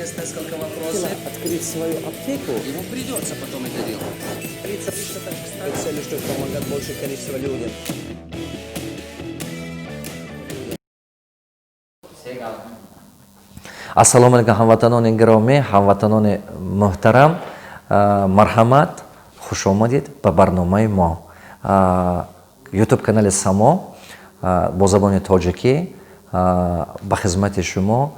есть несколько вопросов. Открыть свою аптеку. Ему придется потом это делать. Целью, чтобы помогать большее количество людям. ассалому алейкум ҳамватанони гиромӣ, ҳамватанони муҳтарам, марҳамат, хуш омадед ба барномаи мо. ютуб канали Само бо забони тоҷикӣ ба хизмати шумо.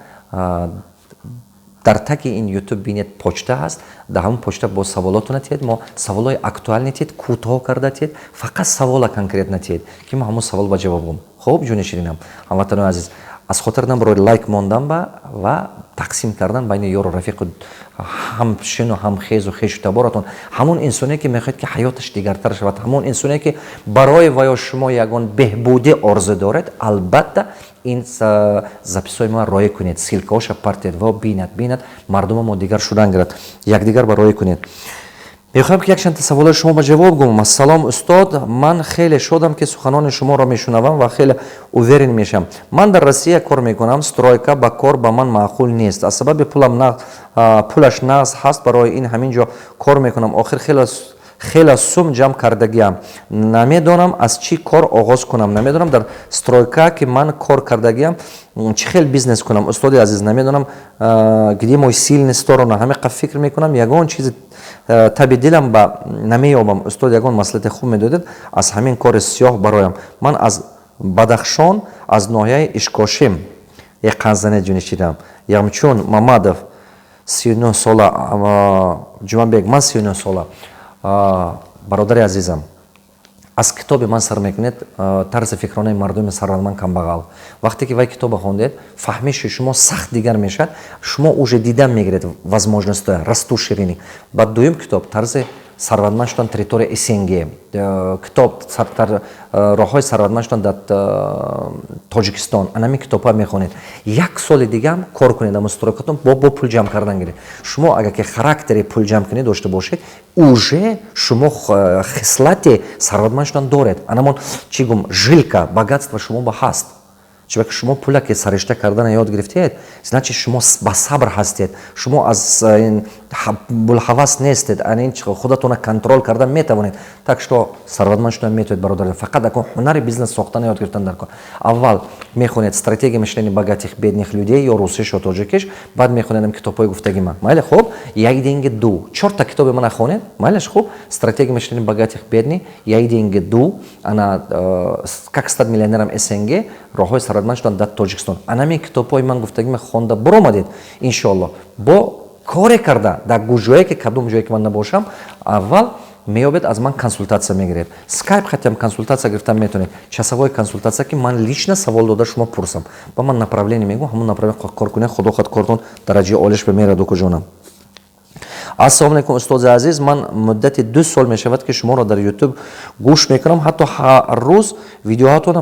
дар таги ин ютуб бинед почта ҳаст. дар ҳамон почта бо саволотона тиед, мо саволҳои актуалне тиед, кутоҳ карда тиед, фақат савола конкретна тиед ки мо ҳамон савол ба ҷавоб гум. хуб ҷони ширинам, ҳамватанони азиз, аз хотир намбарои лайк мондан ва тақсим кардан байни ёру рафиқу ҳамшину ҳамхезу хешу таборатон, ҳамон инсоне ки мехоҳед ки ҳаёташ дигартар шавад, ҳамон инсоне ки барои ваё шумо ягон беҳбудӣ орзу доред, албатта ин записҳои мо роя кунед, силкаоша партед ва бинад мардума мо дигар шудан гирад, якдигар ба роя кунед. мехоҳам ки якчанда саволои шумо ба ҷавоб гумам. Салом устод, ман хеле шодам ки суханони шуморо мешунавам ва хеле уверен мешам. Ман дар Россия кор мекунам, стройка ба кор ба ман маъқул нест. Аз сабаби пулаш нағз ҳаст, барои ин ҳамин ҷо кор мекунам. Охир хеле сум ҷамъ кардагиам. Намедонам аз чӣ кор оғоз кунам. Намедонам дар стройка ки ман кор кардагиам чӣ хел бизнес кунам. Устоди азиз, намедонам где мой сильный сторона. Ҳамеқа фикр мекунам, ягон чизи таби дилам ба намеёбам. Устод ягон маслиҳати хуб медодед аз ҳамин кори сиёҳ бароям. Ман аз Бадахшон, аз ноҳияи Ишкошим қанзанед ҷунишидам. Ямчун Мамадов 39 сола, Ҷумабек, ман 39 сола. бародари азизам, аз китоби ман сар мекунед тарзи фикронаи мардуми сарватманд камбағал. Вақте ки вай китоба хондед, фаҳмиши шумо сахт дигар мешад, шумо уже дидан мегиред возможностҳои расту ширини. Ба дуюм китоб тарзи сарватманд шудан территория СНГ, китоб роҳҳои сарватманд шудан дар Тоҷикистон, анами китобҳои мехонед. Як соли дигам кор кунед ам стройкатон бо пул ҷамъ кардан гиред. Шумо агар ки характери пул ҷамъ кунӣ дошта бошед, уже шумо хислати сарватманд шудан доред. Анамон чӣ гум жилка, богатство шумо ба ҳаст. чиба ки шумо пула ки саришта кардана ёд гирифтед, значит шумо ба сабр ҳастед, шумо аз булҳавас нестед, ан худатона контрол кардан метавонед. Так что сарватманд шудан метавонед, бародарон, фақат акун ҳунари бизнес сохтана ёд гирифтан дар кор. Аввал мехонед стратегия мишлени богатых бедных людей, ё русиш ё тоҷикиш, баъд мехонед китобҳои гуфтаги ман. Майли хуб, як деньги ду, 4 китоби мана хонед, майлиш хуб, стратегия мишлени богатых бедных, як деньги ду, ана как стать миллионером СНГ, роҳҳои сарватманд шудан дар Тоҷикистон. Анами китобҳои ман гуфтаги ман хонда буромадед, иншоалло. Бо коре карда дар гӯҷое ки кадом ҷое ки ман набошам, аввал меёбед аз ман консультация мегиред. Скайп хатям консультация гирифтан метавонед. Часовой консультация ки ман лично савол дода шумо пурсам. Ба ман направление мегӯям, ҳамон направление кор кунед, худо хат кортон дараҷаи олиш бемерад укуҷонам. Ассалому алейкум устози азиз, ман муддати 2 сол мешавад ки шуморо дар YouTube гӯш мекунам, ҳатто ҳар рӯз видеоҳоатонро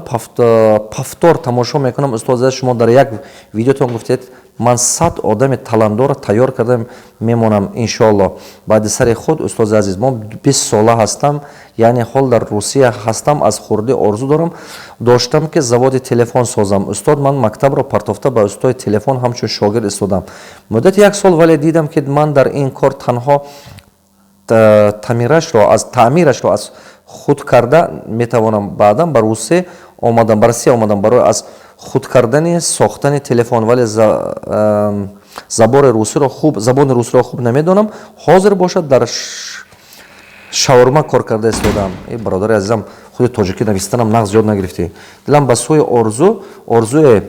павтор тамошо мекунам. Устози азиз, шумо дар як видеотон гуфтед ман 100 одами таландор тайёр карда мемонам иншоалло. Баъди сари худ устози азиз, мо 20 сола ҳастам, яъне ҳол дар Русия ҳастам, аз хурдӣ орзу дорам доштам ки заводи телефон созам.Устод ман мактабро партофта ба устои телефон ҳамчун шогирд истодам. Муддати 1 сол вале дидам ки ман дар ин кор танҳо таъмирашро аз худ карда метавонам. Баъдан ба Русия омадам, ба Россия омадам барои аз худ кардани сохтани телефон, вале забони русиро хуб намедонам. Ҳозир бошад дар шаурма кор карда истодам. Бародари азизам, худи тоҷикӣ навистанам нағз ёд нагирифтӣ. Дилам ба сӯи орзуе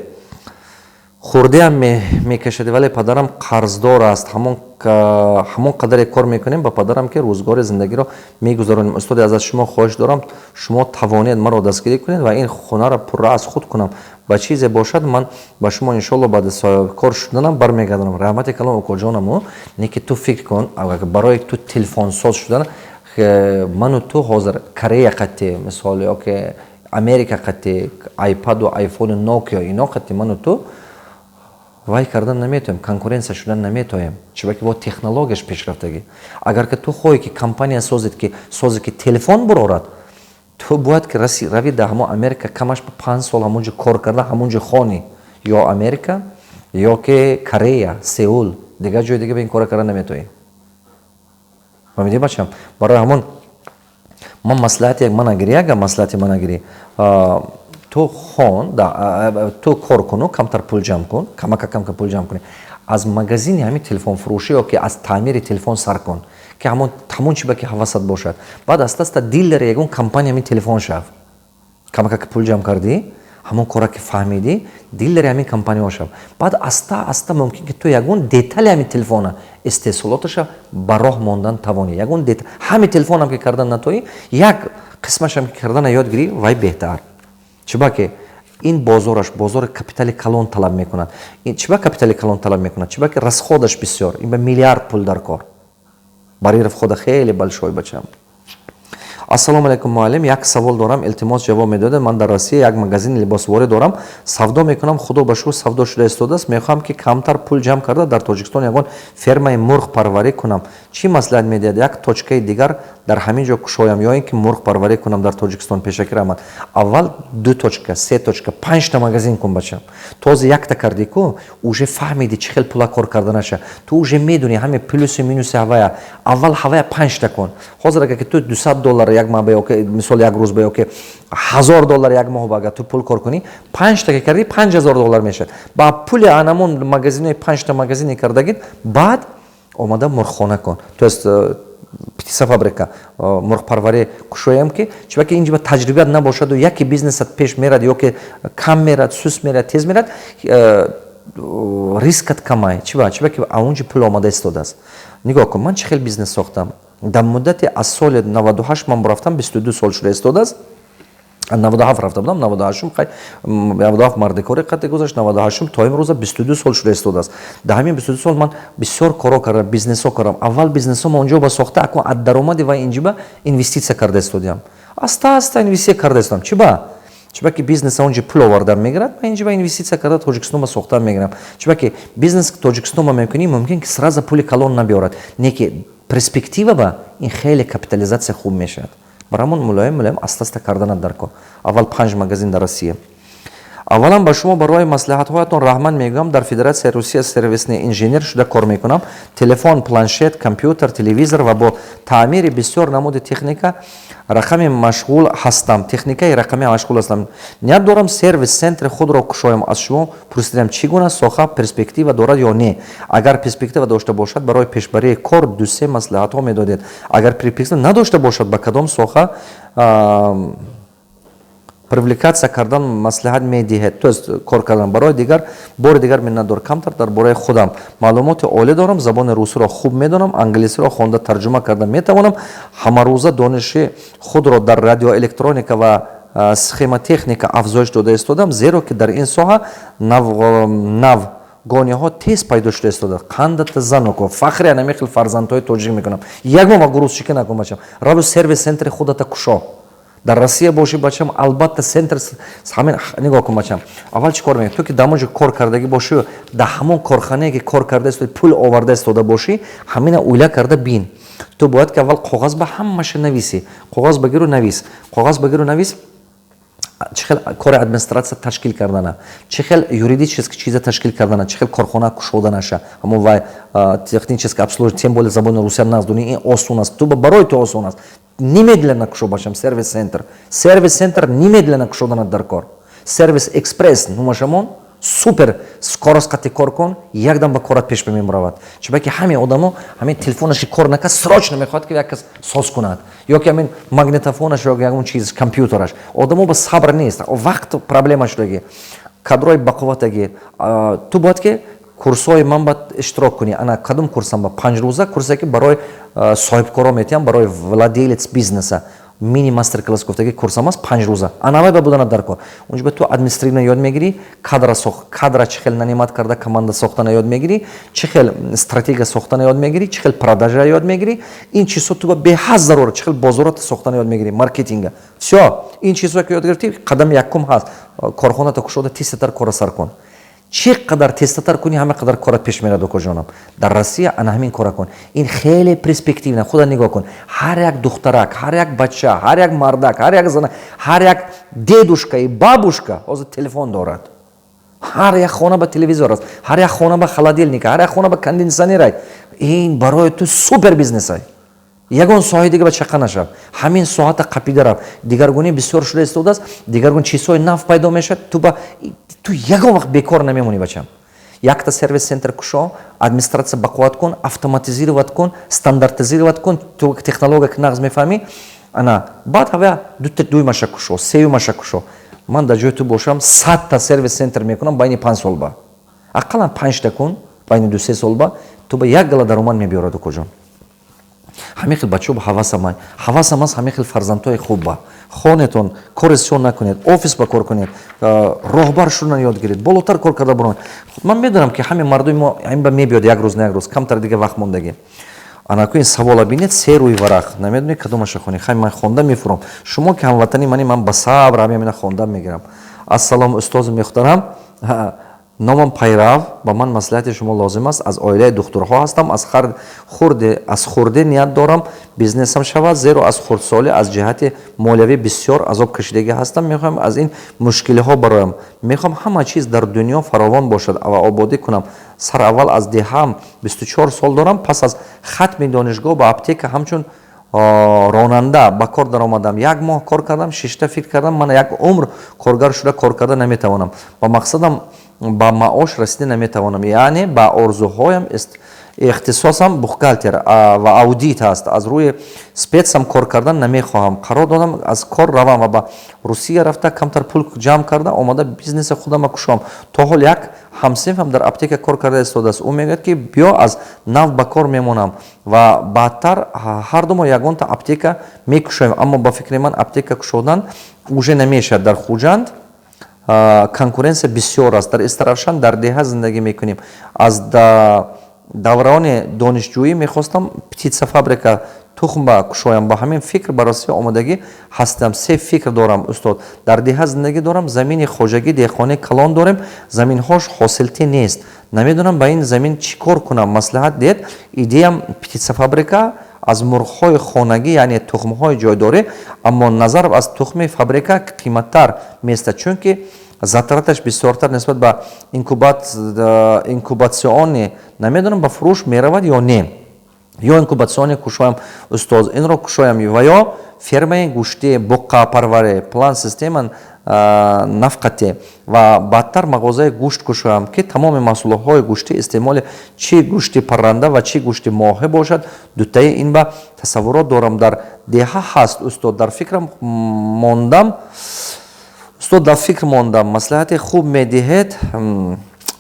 хурдиам мекашади, вале падарам қарздор аст. ҳамон қадаре кор мекунем ба падарам ки рӯзгори зиндагиро мегузаронем. устоди аз шумо хоҳиш дорам, шумо тавонед маро дастгирӣ кунед ва ин хонаро пурра аз худ кунам. ба чизе бошад ман ба шумо иншоалло баъди кор шуданам бармегардонам. раҳмати калом укоҷонаму, не ки ту фикр кун, барои ту телефонсоз шудан ману ту ҳозир Корея қатти, мисоли оке Америка қатти, айпаду айфону Nokia ино қатти ману ту вай кардан наметавем, конкуренсия шудан наметавем, чиба ки бо технологияш пешрафтагӣ. Агар ки ту хоҳӣ ки компания созе ки телефон бурорад, ту бояд ки рави дар ҳамон Америка камаш ба 5 сол ҳамон ҷо кор карда, ҳамон ҷо хони ё Америка ё ки Корея, Сеул, дигар ҷои дига ба ин кора карда наметавӣ. фаҳмидӣ бачам? барои ҳамон ман маслиҳати як манагирӣ, агар маслиҳати манагирӣ ту хон ту кор куну, камтар пул ҷамъ кун, камака пул ҷамъ кунӣ, аз магазини ҳамин телефонфурӯшӣ ё ки аз таъмири телефон сар кун, ки ҳамон чиба ки ҳавасат бошад. баъд аста дилари ягон компания ҳамин телефон шав. камака ки пул ҷамъ кардӣ, ҳамон кора ки фаҳмидӣ, дилари ҳамин компания шав. баъд аста мумкин ки ту ягон детали ҳамин телефона истеҳсолоташа ба роҳ мондан тавонӣ. ягон детал ҳамин телефонам ки кардан натоӣ, як қисмашам ки кардана ёд гирӣ, вай беҳтар. чиба ки ин бозори капитали калон талаб мекунад. чиба капитали калон талаб мекунад? чиба ки расходаш бисёр, ин ба миллиард пул дар кор. барои расхода хеле большой бачам. ассалому алайкум муаллим, як савол дорам, илтимос ҷавоб медодед. ман дар Россия як магазини либосворӣ дорам, савдо мекунам, худо ба шукр савдо шуда истодааст. мехоҳам ки камтар пул ҷамъ карда дар Тоҷикистон ягон фермаи мурғ парварӣ кунам. чӣ маслиҳат медиҳед? як точкаи дигар дар ҳамин ҷо кушоям ё ин ки мурғ парварӣ кунам дар Тоҷикистон? пешакир Аҳмад. аввал 2 точка, 3 точка, 5 та магазин кун бачам. този якта кардӣ ку уже фаҳмидӣ чӣ хел пула кор карданаша. ту уже медонӣ ҳамин плюсу минуси ҳавая. аввал ҳавая 5 та кун. ҳозир агар ки ту $200 як маҳ ба мисол як рӯз ба ё ки $1000 як моҳ ба агар ту пул кор кунӣ, 5 та ки кардӣ $5000 мешавад. ба пули анамон магазинои 5 та магазини кардагид баъд омада мурғхона кун. то есть птицафабрика мурғпарварӣ кушоям ки чиба ки инҷа таҷрибат набошаду яке бизнесат пеш мерад ё ки кам мерад, сус мерад, тез мерад, рискат камай. чиба ки аунҷи пул омада истодааст. нигоҳ кун, ман чӣ хел бизнес сохтам. дар муддати аз соли 98 ман рафтам, 22 сол шуда истодааст. 97 рафта будам, 97 мардикорӣ қати гузашт, 98 то имрӯза 22 сол шуда истодааст. дар ҳамин 22 сол ман бисёр коро кардам, бизнесо кардам. аввал бизнесома онҷо ба сохта акун аз даромади ва инҷиба инвеститсия карда истодиам. аста инвестисия карда истодам. чиба ки бизнеса онҷи пул оварда мегирад, ба инҷиба инвестисия карда Тоҷикистома сохта мегирам. чиба ки бизнес Тоҷикистома мекунӣ, мумкин ки сразу пули калон набиёрад. не ки перспектива ба ин хеле капитализация хуб мешавад. барамон мулоим аста карданат дар кор. аввал 5 магазин дар Россия. аввалан ба шумо барои маслиҳатҳоятон раҳмат мегӯям. дар Федератсияи Русия сервисни инженер шуда кор мекунам. телефон, планшет, компютер, телевизор ва бо таъмири бисёр намуди техника рақами машғул ҳастам. техникаи рақами машғул ҳастам. ният дорам сервис центри худро кушоям. аз шумо пурсидам чӣ гуна соха перспектива дорад ё не. агар перспектива дошта бошад барои пешбарии кор 2-3 маслиҳатҳо медодед. агар перспектива надошта бошад ба кадом соха привлекация кардан маслиҳат медиҳед, то есть кор кардан. барои дигар бори дигар миннатдор, камтар дар бораи худам маълумоти олӣ дорам. забони русиро хуб медонам, англисиро хонда тарҷума карда метавонам. ҳамарӯза дониши худро дар радиоэлектроника ва схемотехника афзоиш дода истодам, зеро ки дар ин соҳа навгониҳо тез пайдо шуда истодааст. қандата заноко фахри анами хел фарзандҳои тоҷик мекунам. ягон ва гурӯзчикӣ накун бачам. раву сервис центри худата кушо. дар Россия боши бачам, албатта центр ҳамин нигоҳ кун бачам. аввал чӣ кор мекунӣ? ту ки дар моҷо кор кардаги боши, дар ҳамон корхонае ки кор карда истоди, пул оварда истода боши, ҳамина уйла карда бин. ту бояд ки аввал қоғаз ба ҳамаша нависӣ. қоғаз багиру навис. қоғаз багиру навис чӣ хел кори администратсия ташкил кардана, чӣ хел юридически чиза ташкил кардана, чӣ хел корхона кушоданаша, ҳамон вай технически обслуживание, тем более забони русия наздуни, ин осон аст. ту барои ту осон аст. немедленно кушо бачам сервис центр. сервис центр немедленно кушоданат дар кор. сервис экспресс нумашамон супер скорост қати кор кун, якдам ба корат пеш мемуравад. чиба ки ҳамин одамо ҳамин телефонаши кор накард, срочно мехоҳад ки як кас соз кунад, ё ки ҳамин магнитофонаш ё ягон чиз компютераш. одамо ба сабр нест, вақт проблема шудаги, кадрои бақувватаги. ту бояд ки курсҳои ман баъд иштирок кунӣ. ана кадом курсам ба 5 рӯза курсе ки барои соҳибкоро метиҳам, барои владелец бизнеса. мини мастер класс гуфтаги курсам аст 5 рӯза. анавай ба буданат дар кор. унҷа ба ту администрирование ёд мегирӣ, кадра чӣ хел нанимат карда команда сохтана ёд мегирӣ, чӣ хел стратегия сохтана ёд мегирӣ, чӣ хел продажа ёд мегирӣ. ин чизҳо ту ба беҳад зарур, чӣ хел бозорота сохтана ёд мегирӣ, маркетинга. всё ин чизҳое ки ёд гирифтӣ, қадами якум ҳаст. корхоната кушода тезтар кора сар кун. чӣ қадар тезтар кунӣ, ҳама қадар корат пеш мерад окоҷонам. дар Россия ана ҳамин кора кун. ин хеле перспективна. худа нигоҳ кун. ҳар як духтарак, ҳар як бача, ҳар як мардак, ҳар як зана, ҳар як дедушка и бабушка ҳозир телефон дорад. ҳар як хона ба телевизор аст, ҳар як хона ба холодильник, ҳар як хона ба кондитсионер. ин барои ту супер бизнес ай. ягон соҳаи дига ба чақа нашав. ҳамин соҳата қапида рав. Дигаргуни бисёр шуда истодааст, дигаргун чизҳои нав пайдо мешавад. Ту ягон вақт бекор намемонӣ бачам. Якта сервис центр кушо, администратсия бақувват кун, автоматизировать кун, стандартизировать кун, ту технология нағз мефаҳмӣ. Ана баъд ҳава дуй маша кушо, сею маша кушо. Ман дар ҷои ту бошам 100 та сервис центр мекунам байни 5 сол ба. Ақаллан 5 та кун байни 2-3 сол ба, ту ба як гала даромад мебиёрад укоҷон. ҳамин хел бачаҳо ба ҳавасам аст, ҳамин хел фарзандҳои хуб ба. хонетон коррексион накунед, офис ба кор кунед, роҳбар шудан ёд гиред, болотар кор карда буронед. Ман медонам ки ҳамин мардуми мо ин ба мебиёд як рӯз на як рӯз, камтар дига вақт мондагӣ. Анаку ин савола бинед, 3 рӯи варақ, намедонед кадомаша хонед. Хай ман хонда мефурам. Шумо ки ҳамватани мани, ман ба сабр ҳамина хонда мегирам. Ассалому устози мехтарам. Номам Пайрав, ба ман маслиҳати шумо лозим аст. Аз оилаи духтурҳо ҳастам, аз хурде ният дорам бизнесам шавад, зеро аз хурдсолӣ аз ҷиҳати молиявӣ бисёр азоб кашидагӣ ҳастам. Мехоҳам аз ин мушкилиҳо бароям. Мехоҳам ҳама чиз дар дунё фаровон бошад ва ободӣ кунам. Сар аввал аз деҳаам 24 сол дорам, пас аз хатми донишгоҳ ба аптека ҳамчун ронанда ба кор даромадам. 1 моҳ кор кардам, 6 та фикр кардам, ман як умр коргар шуда кор карда наметавонам. Ба мақсадам ба маош расида наметавонам. Яъне ба орзуҳоям ихтисосам бухгалтер ва аудит ҳаст. Аз рӯи спецам кор кардан намехоҳам. қарор додам аз кор равам ва ба Русия рафта камтар пул ҷамъ карда омада бизнеси худама кушам. То ҳол як ҳамсинфам дар аптека кор карда истодааст. Ӯ мегӯяд ки биё аз нав ба кор мемонам ва баъдтар ҳардумо ягонта аптека мекушоем. Аммо ба фикри ман аптека кушодан уже намешавад. Дар Хуҷанд конкуренсия бисёр аст. Дар Истаравшан дар деҳа зиндагӣ мекунем. Аз даврони донишҷӯӣ мехостам птица фабрика тухмба кушоям. Ба ҳамин фикр бароси омодагӣ ҳастам. 3 фикр дорам устод. Дар деҳа зиндагӣ дорам, замини хоҷагӣ, деҳқонӣ калон дорем, заминҳош ҳосилтӣ нест. Намедонам ба ин замин чӣ кор кунам. Маслиҳат дед, идеям птица фабрика аз мурғҳои хонагӣ, яъне тухмҳои ҷойдорӣ, аммо назар аз тухми фабрика қиматтар меистад, чунки затраташ бисёртар нисбат ба инкубатсиони. Намедонам ба фурӯш меравад ё не. Ё инкубатсиони кушоям устоз, инро кушоям ва ё фермаи гӯшти, буққа парваре, план система нафқате ва баъдтар мағозаи гӯшт кушоям ки тамоми маҳсулотҳои гӯшти истеъмоли чӣ гӯшти парранда ва чӣ гӯшти моҳӣ бошад. Дутаи ин ба тасаввурот дорам. Дар деҳа ҳаст устод, дар фикрам мондам. Устод, дар фикр мондам. Маслиҳати хуб медиҳед,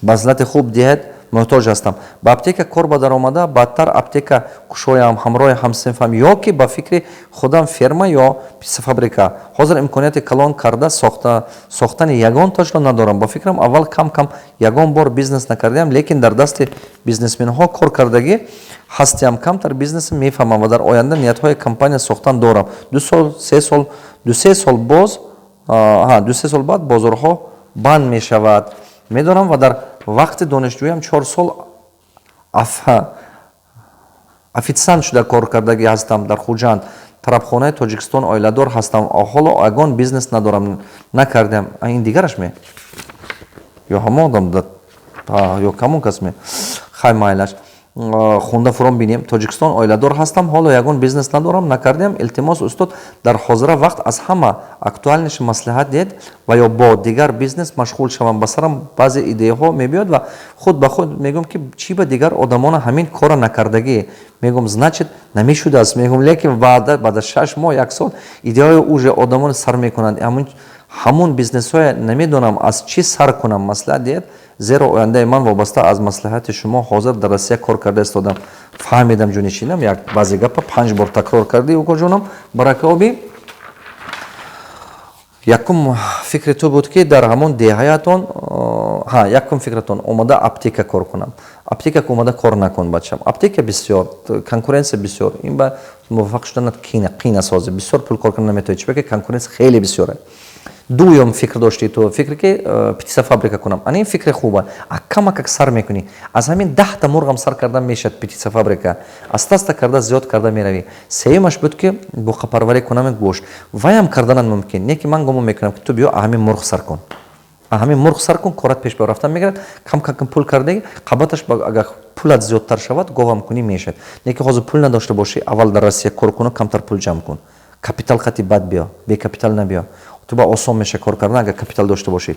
маслиҳати хуб диҳед, муҳтоҷ ҳастам. Ба аптека кор ба даромада, баъдтар аптека кушоям ҳамроҳи ҳамсинфам ё ки ба фикри худам ферма ё птицафабрика. Ҳозир имконияти калон карда сохтани ягонташро надорам. Ба фикрам аввал кам ягон бор бизнес накардам, лекин дар дасти бизнесменҳо кор кардагӣ ҳастиам. Камтар бизнесам мефаҳмам ва дар оянда ниятҳои компания сохтан дорам. 2 сол, 3 сол боз 2-3 сол баъд бозорҳо банд мешавад. Медонам ва дар вақти донишҷӯям 4 сол офитсант шуда кор кардагӣ ҳастам. Дар Хуҷанд тарабхонаи Тоҷикистон оиладор ҳастам. Ҳоло ягон бизнес надорам, накардам. Ин дигараш ме ё ҳамон одам ё камон кас ме. Хай майлаш хунда фуром бинем. Тоҷикистон оиладор ҳастам, ҳоло ягон бизнес надорам, накардам. Илтимос устод, дар ҳозира вақт аз ҳама актуалниши маслиҳат дед ва ё бо дигар бизнес машғул шавам. Ба сарам баъзе идеяҳо мебиёд ва худ ба худ мегӯям ки чӣ ба дигар одамона ҳамин кора накардагӣ. Мегӯям значит намешудааст. Мегӯям лекин баъд аз 6 моҳ 1 сол идеяҳои уже одамон сар мекунанд. ҳамун бизнесҳое намедонам аз чӣ сар кунам. Маслиҳат дед, зеро ояндаи ман вобаста аз маслиҳати шумо. Ҳозир дар Россия кор карда истодам, фаҳмидам ҷунишинам. Як баъзе гапа 5 бор такрор кардӣ укоҷонам. Баракаоби якум фикри ту буд ки дар ҳамон деҳаятон якум фикратон омада аптека кор кунам. Аптека омада кор накун бачам. Аптека бисёр, конкуренсия бисёр. Ин ба муваффақ шуданат қин аст. Ҳозир бисёр пул кор кардан наметавонӣ, чунки конкуренсия хеле бисёр. Дуюм фикр дошти ту, фикр ки птица фабрика кунам. Ин фикри хуба. Камак сар мекунӣ. Аз ҳамин 10 та мурғам сар кардан мешад птица фабрика. Аста карда зиёд карда меравӣ. Сеюмаш буд ки буққапарварӣ кунам гӯшт. Ваям карданан мумкин. Не ки ман гумон мекунам ки ту биё ҳамин мурғ сар кун. ҳамин мурғ сар кун, корат пеш бер рафтан мегирад, кам пул кардаги, қабаташ агар пулат зиёдтар шавад, говам кунӣ мешавад. Лекин ҳозир пул надошта бошӣ, аввал дар Россия кор кун, камтар пул ҷамъ кун. Капитал хати бад биё, бекапитал набиё. تو با آسان میشه کار کردن اگر کپیتال داشته باشید.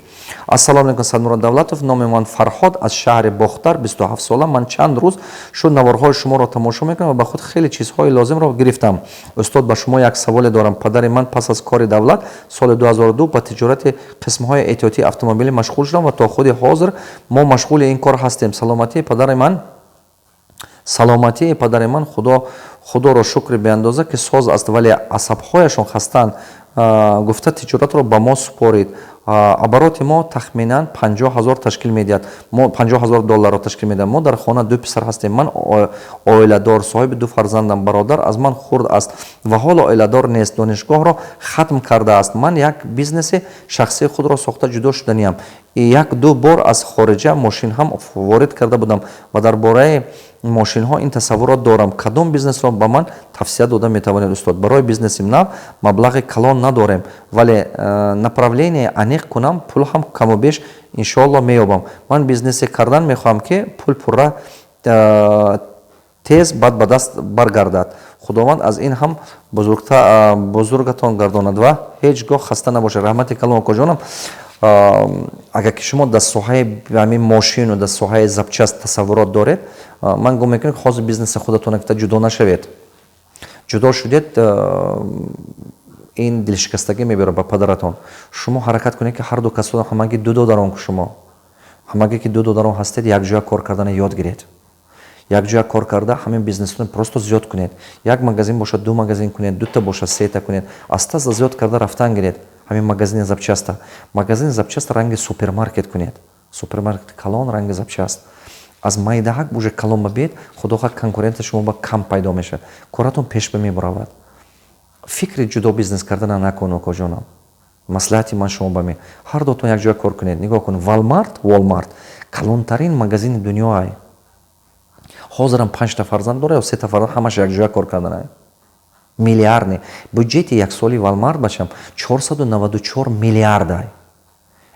السلام علیکم ساidмурода Давлатов، نام من فرهاد از شهر باختر، 27 ساله. من چند روز شد نوارهای شما را تماشا میکنم و به خود خیلی چیزهای لازم را گرفتم. استاد به شما یک سوال دارم. پدر من پس از کار دولت سال 2002 به تجارت قسمهای احتیاطی اتومبیل مشغول شدم و تا خود حاضر ما مشغول این کار هستیم. سلامتی پدر من خدا را شکر به اندازه که ساز است، ولی عصبهایشان خستند. گفته تجارت رو به ما سپارید. обороти мо тахминан 50,000 ташкил медиҳад. мо 50,000 долларро ташкил медиҳад. мо дар хона ду писар ҳастем. ман оиладор, соҳиби ду фарзандам. бародар аз ман хурд аст ва ҳоло оиладор нест. донишгоҳро хатм кардааст. ман як бизнеси шахсии худро сохта ҷудо шуданиям. як-ду бор аз хориҷа мошинҳам ворид карда будам ва дар бораи мошинҳо ин тасаввурот дорам. кадом бизнесро ба ман тавсия дода метавонед устод? барои бизнеси нав маблағи калон надорем, вале направление аниқ кунам, пул ҳам камубеш иншоалло меёбам. ман бизнесе кардан мехоҳам ки пул пурра тез бад ба даст баргардад. худованд аз ин ҳам бузургатон гардонад ва ҳеҷ гоҳ хаста набошед. раҳмати калон окоҷонам. اگر که شما در ساحه همین ماشین و در ساحه запчаст تصورات دارید، من گمان میکنم خاص بیزنس خودتون که جدا نشوید. جدا شدید این دلشکستگی میبره به پدرتون. شما حرکت کنید که هر دو کسا همگی دو درون که شما همگی که دو درون هستید یک جای کار کردن یاد گیرید. یک جای کار کرده همین بیزنستون پروستو زیاد کنید. یک مغازین باشه دو مغازین کنید، دو تا باشه سه تا کنید. از زیاد کرده رفتن گیرید. همین магазини запчаста. магазини запчаст ранги супермаркет кунед. супермаркет калон ранги запчаст. аз майдаҳак буже калон бабед, худоха конкуренти шумо ба кам пайдо мешавад. коратон пеш мебаравад. фикри ҷудо бизнес кардан накун окоҷонам. маслиҳати ман шумо ба ми. ҳар дотон як ҷоя кор кунед. нигоҳ кун, Walmart калонтарин магазини дунё ай. ҳозирам 5 та фарзанд дора ё 3 та фарзанд, ҳамаш як ҷоя кор кардан ай. миллиардни бюджети як соли Walmart башам 494 миллиард ай.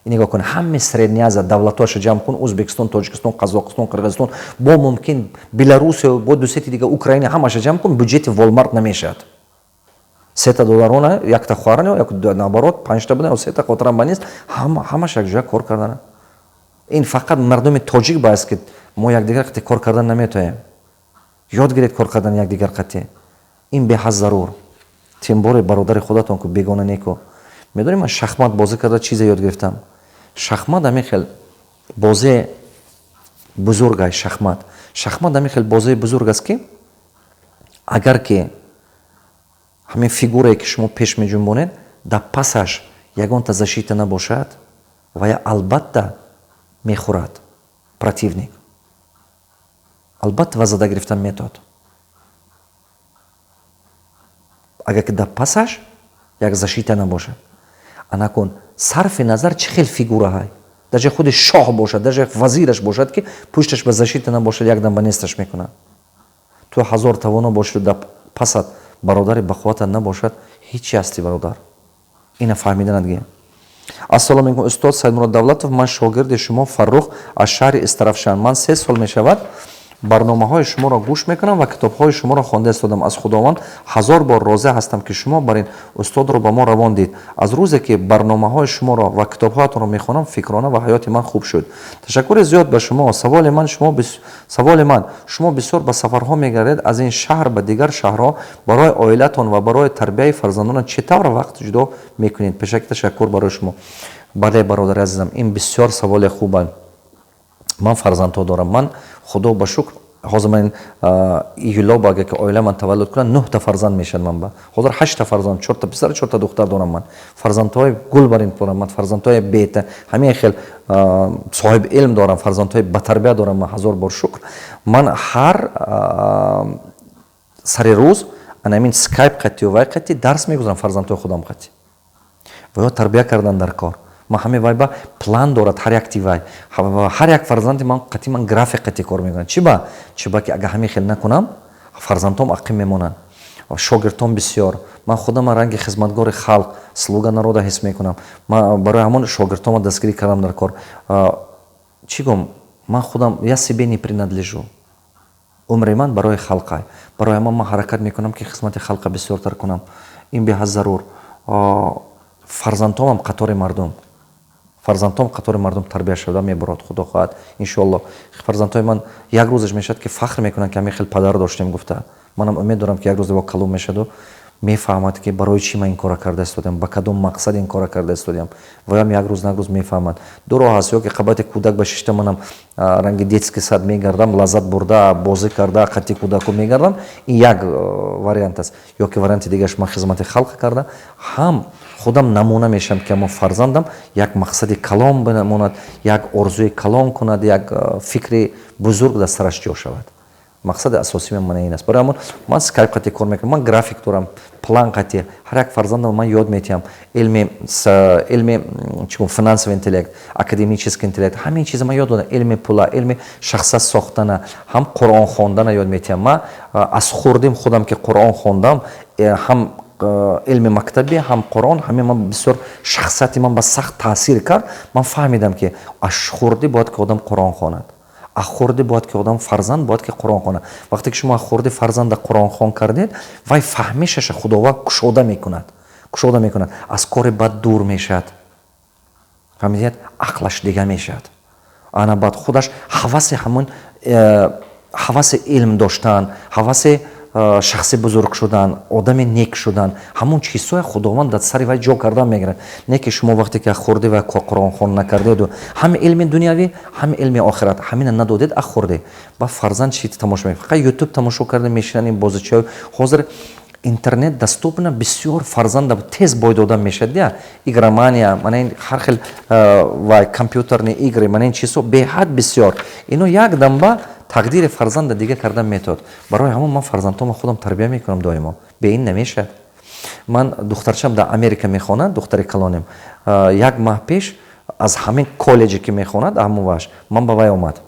нигоҳ кун, ҳаме средняza давлатоша ҷамъ кун, Ӯзбекистон, Тоҷикистон, Қазоқистон, Қирғизистон, бо мумкин Беларусия, бо ду сети дига Украина, ҳамаша ҷамъ кун, бюджети Walmart намешавад. 3 та долларона, як та хоҳаран, як наоборот 5 та будан, 3 та хотирам ба нест, ҳамаша як ҷоя кор кардан. ин фақат мардуми тоҷик баъст ки мо якдигар қати кор кардан наметавонем. ёд гиред кор кардан якдигар қати. ин беҳад зарур. тем более бародари худатон ку бегона неку. медонӣ ман шахмат бозӣ карда чизе ёд гирифтам. шахмат ҳамин хел бозе бузург аст. шахмат ҳамин хел бозеи бузург аст ки агар ки ҳамин фигурае ки шумо пеш меҷунбонед дар пасаш ягонта защита набошад ва я албатта мехӯрад противник. албатта ва зада гирифтан метод. агар ки дар пасаш як защита набошад, анакун сарфи назар чӣ хел фигура ҳай. даже худи шоҳ бошад, даже вазираш бошад ки пушташ ба защита набошад, якдам ба несташ мекунад. ту 1000 тавоно бошад, дар пасат бародари бахувата набошад, ҳеҷ ҳасти бародар. ина фаҳмиданад гия. ассалому алайкум устод Саидмурода Давлатов, ман шогирди шумо Фаррух аз шаҳри Истарафшан. ман 3 сол мешавад барномаҳои шуморо гӯш мекунам ва китобҳои шуморо хонда истодам. аз худованд 1000 бор розӣ ҳастам ки шумо бар ин устодро ба мо равондид. аз рӯзе ки барномаҳои шуморо ва китобҳоятонро мехонам, фикрона ва ҳаёти ман хуб шуд. ташаккури зиёд ба шумо. саволи ман, шумо бисёр ба сафарҳо мегардед. аз ин шаҳр ба дигар шаҳрҳо барои оилатон ва барои тарбияи фарзандонат чӣ тавр вақт ҷудо мекунед? пешак ташаккур барои шумо. бале бародари азизам, ин бисёр саволи хуб аст. ман фарзандҳо дорам. ман худо ба шукр ҳозир ман июлоба агар ки оила ман таваллуд кунад 9 та фарзанд мешавад. ман ба ҳозир 8 та фарзанд, 4 та писар, 4 та духтар дорам. ман фарзандҳои гул бар ин дорам. ман фарзандҳои бета ҳамин хел соҳиби илм дорам. фарзандҳои батарбия дорам. ман 1000 бор шукр. ман ҳар сари рӯз анамин скайп қати ва қати дарс мегузарам фарзандҳои худам қати. ва ё тарбия кардан дар кор. ман ҳамин вайба план дорад ҳар як тивай. ҳар як фарзанди ман қати ман график қати кор мекунам. чӣ ба ки агар ҳамин хел накунам фарзандҳом ақим мемонанд. шогирдон бисёр. Ман худам ранги хизматгори халқ, слуга народа ҳис мекунам. Ман барои ҳамон шогирдонам дастгирӣ кардам дар кор. Чӣ гум? Ман худам я себе не принадлежу. умри ман барои халқа. Барои ҳамон ман ҳаракат мекунам ки хизмати халқа бисёртар кунам. ин беҳад зарур. фарзандҳоам қатори мардум. фарзандҳоам қатори мардум тарбия шуда мебарад. худо хоҳад иншоалло. фарзандҳои ман як рӯзаш мешад ки фахр мекунанд ки ҳамин хел падар доштем гуфта. манам умед дорам ки як рӯзе бо калом мешаду мефаҳмад ки барои чӣ ман ин кора карда истодам, ба кадом мақсад ин кора карда истодам. ваям як рӯз нагрӯз мефаҳмад. ду роҳ ҳаст, ё ки қабати кӯдак ба шишта манам ранги детский сад мегардам, лаззат бурда, бозӣ карда, қатти кӯдаку мегардам. ин як вариант аст. ё ки варианти дигараш ман хизмати халқ карда ҳам худам намуна мешавам ки ҳамон фарзандам як мақсади калон бимонад, як орзуи калон кунад, як фикри бузург дар сараш ҷо шавад. мақсади асосии ман ин аст. барои ҳамон ман скайп қати кор мекунам, ман график дорам, план қати. ҳар як фарзандам ман ёд метиҳам илми финансовый интеллект, академический интеллект, ҳамин чиза ман ёд додам. илми пула, илми шахсат сохтана, ҳам қуръон хондана ёд метиҳам. ман аз хурдим худам ки қуръон хондам, ҳам илми мактаби, ҳам қуръон, ҳамин ман бисёр шахсияти ман ба сахт таъсир кард. ман фаҳмидам ки аз хурдӣ бояд ки одам қуръон хонад. аз хурдӣ бояд ки одам фарзанд бояд ки қуръон хонад. вақте ки шумо аз хурдӣ фарзанда қуръон хон кардед, вай фаҳмишаша худованд кушода мекунад. аз кори бад дур мешавад. фаҳмидед? ақлаш дига мешавад. ана баъд худаш ҳаваси ҳамон ҳаваси илм доштан, ҳаваси шахси бузург шудан, одами нек шудан, ҳамон чизҳои худованд дар сари вай ҷо кардан мегирад. не ки шумо вақте ки аз хурдӣ ва қуръон хон накардеду ҳам илми дунявӣ, ҳам илми охират, ҳамина надодед аз хурдӣ. ба фарзанд чӣ тамошо мекунед? фақат ютуб тамошо карда мешинад ин бозичаҳо. ҳозир интернет доступна бисёр фарзанда тез боид одам мешавад. я игромания, мана ин ҳар хел ва компютерни игры, мана ин чизҳо беҳад бисёр. ино як дамба тақдири фарзанда дига кардан метавад. барои ҳамон ман фарзандҳоам худам тарбия мекунам доимо. бе ин намешавад. ман духтарчам дар Америка мехонад, духтари калонем. як маҳ пеш аз ҳамин коллеҷе ки мехонад, ҳамон ваш ман ба вай омад.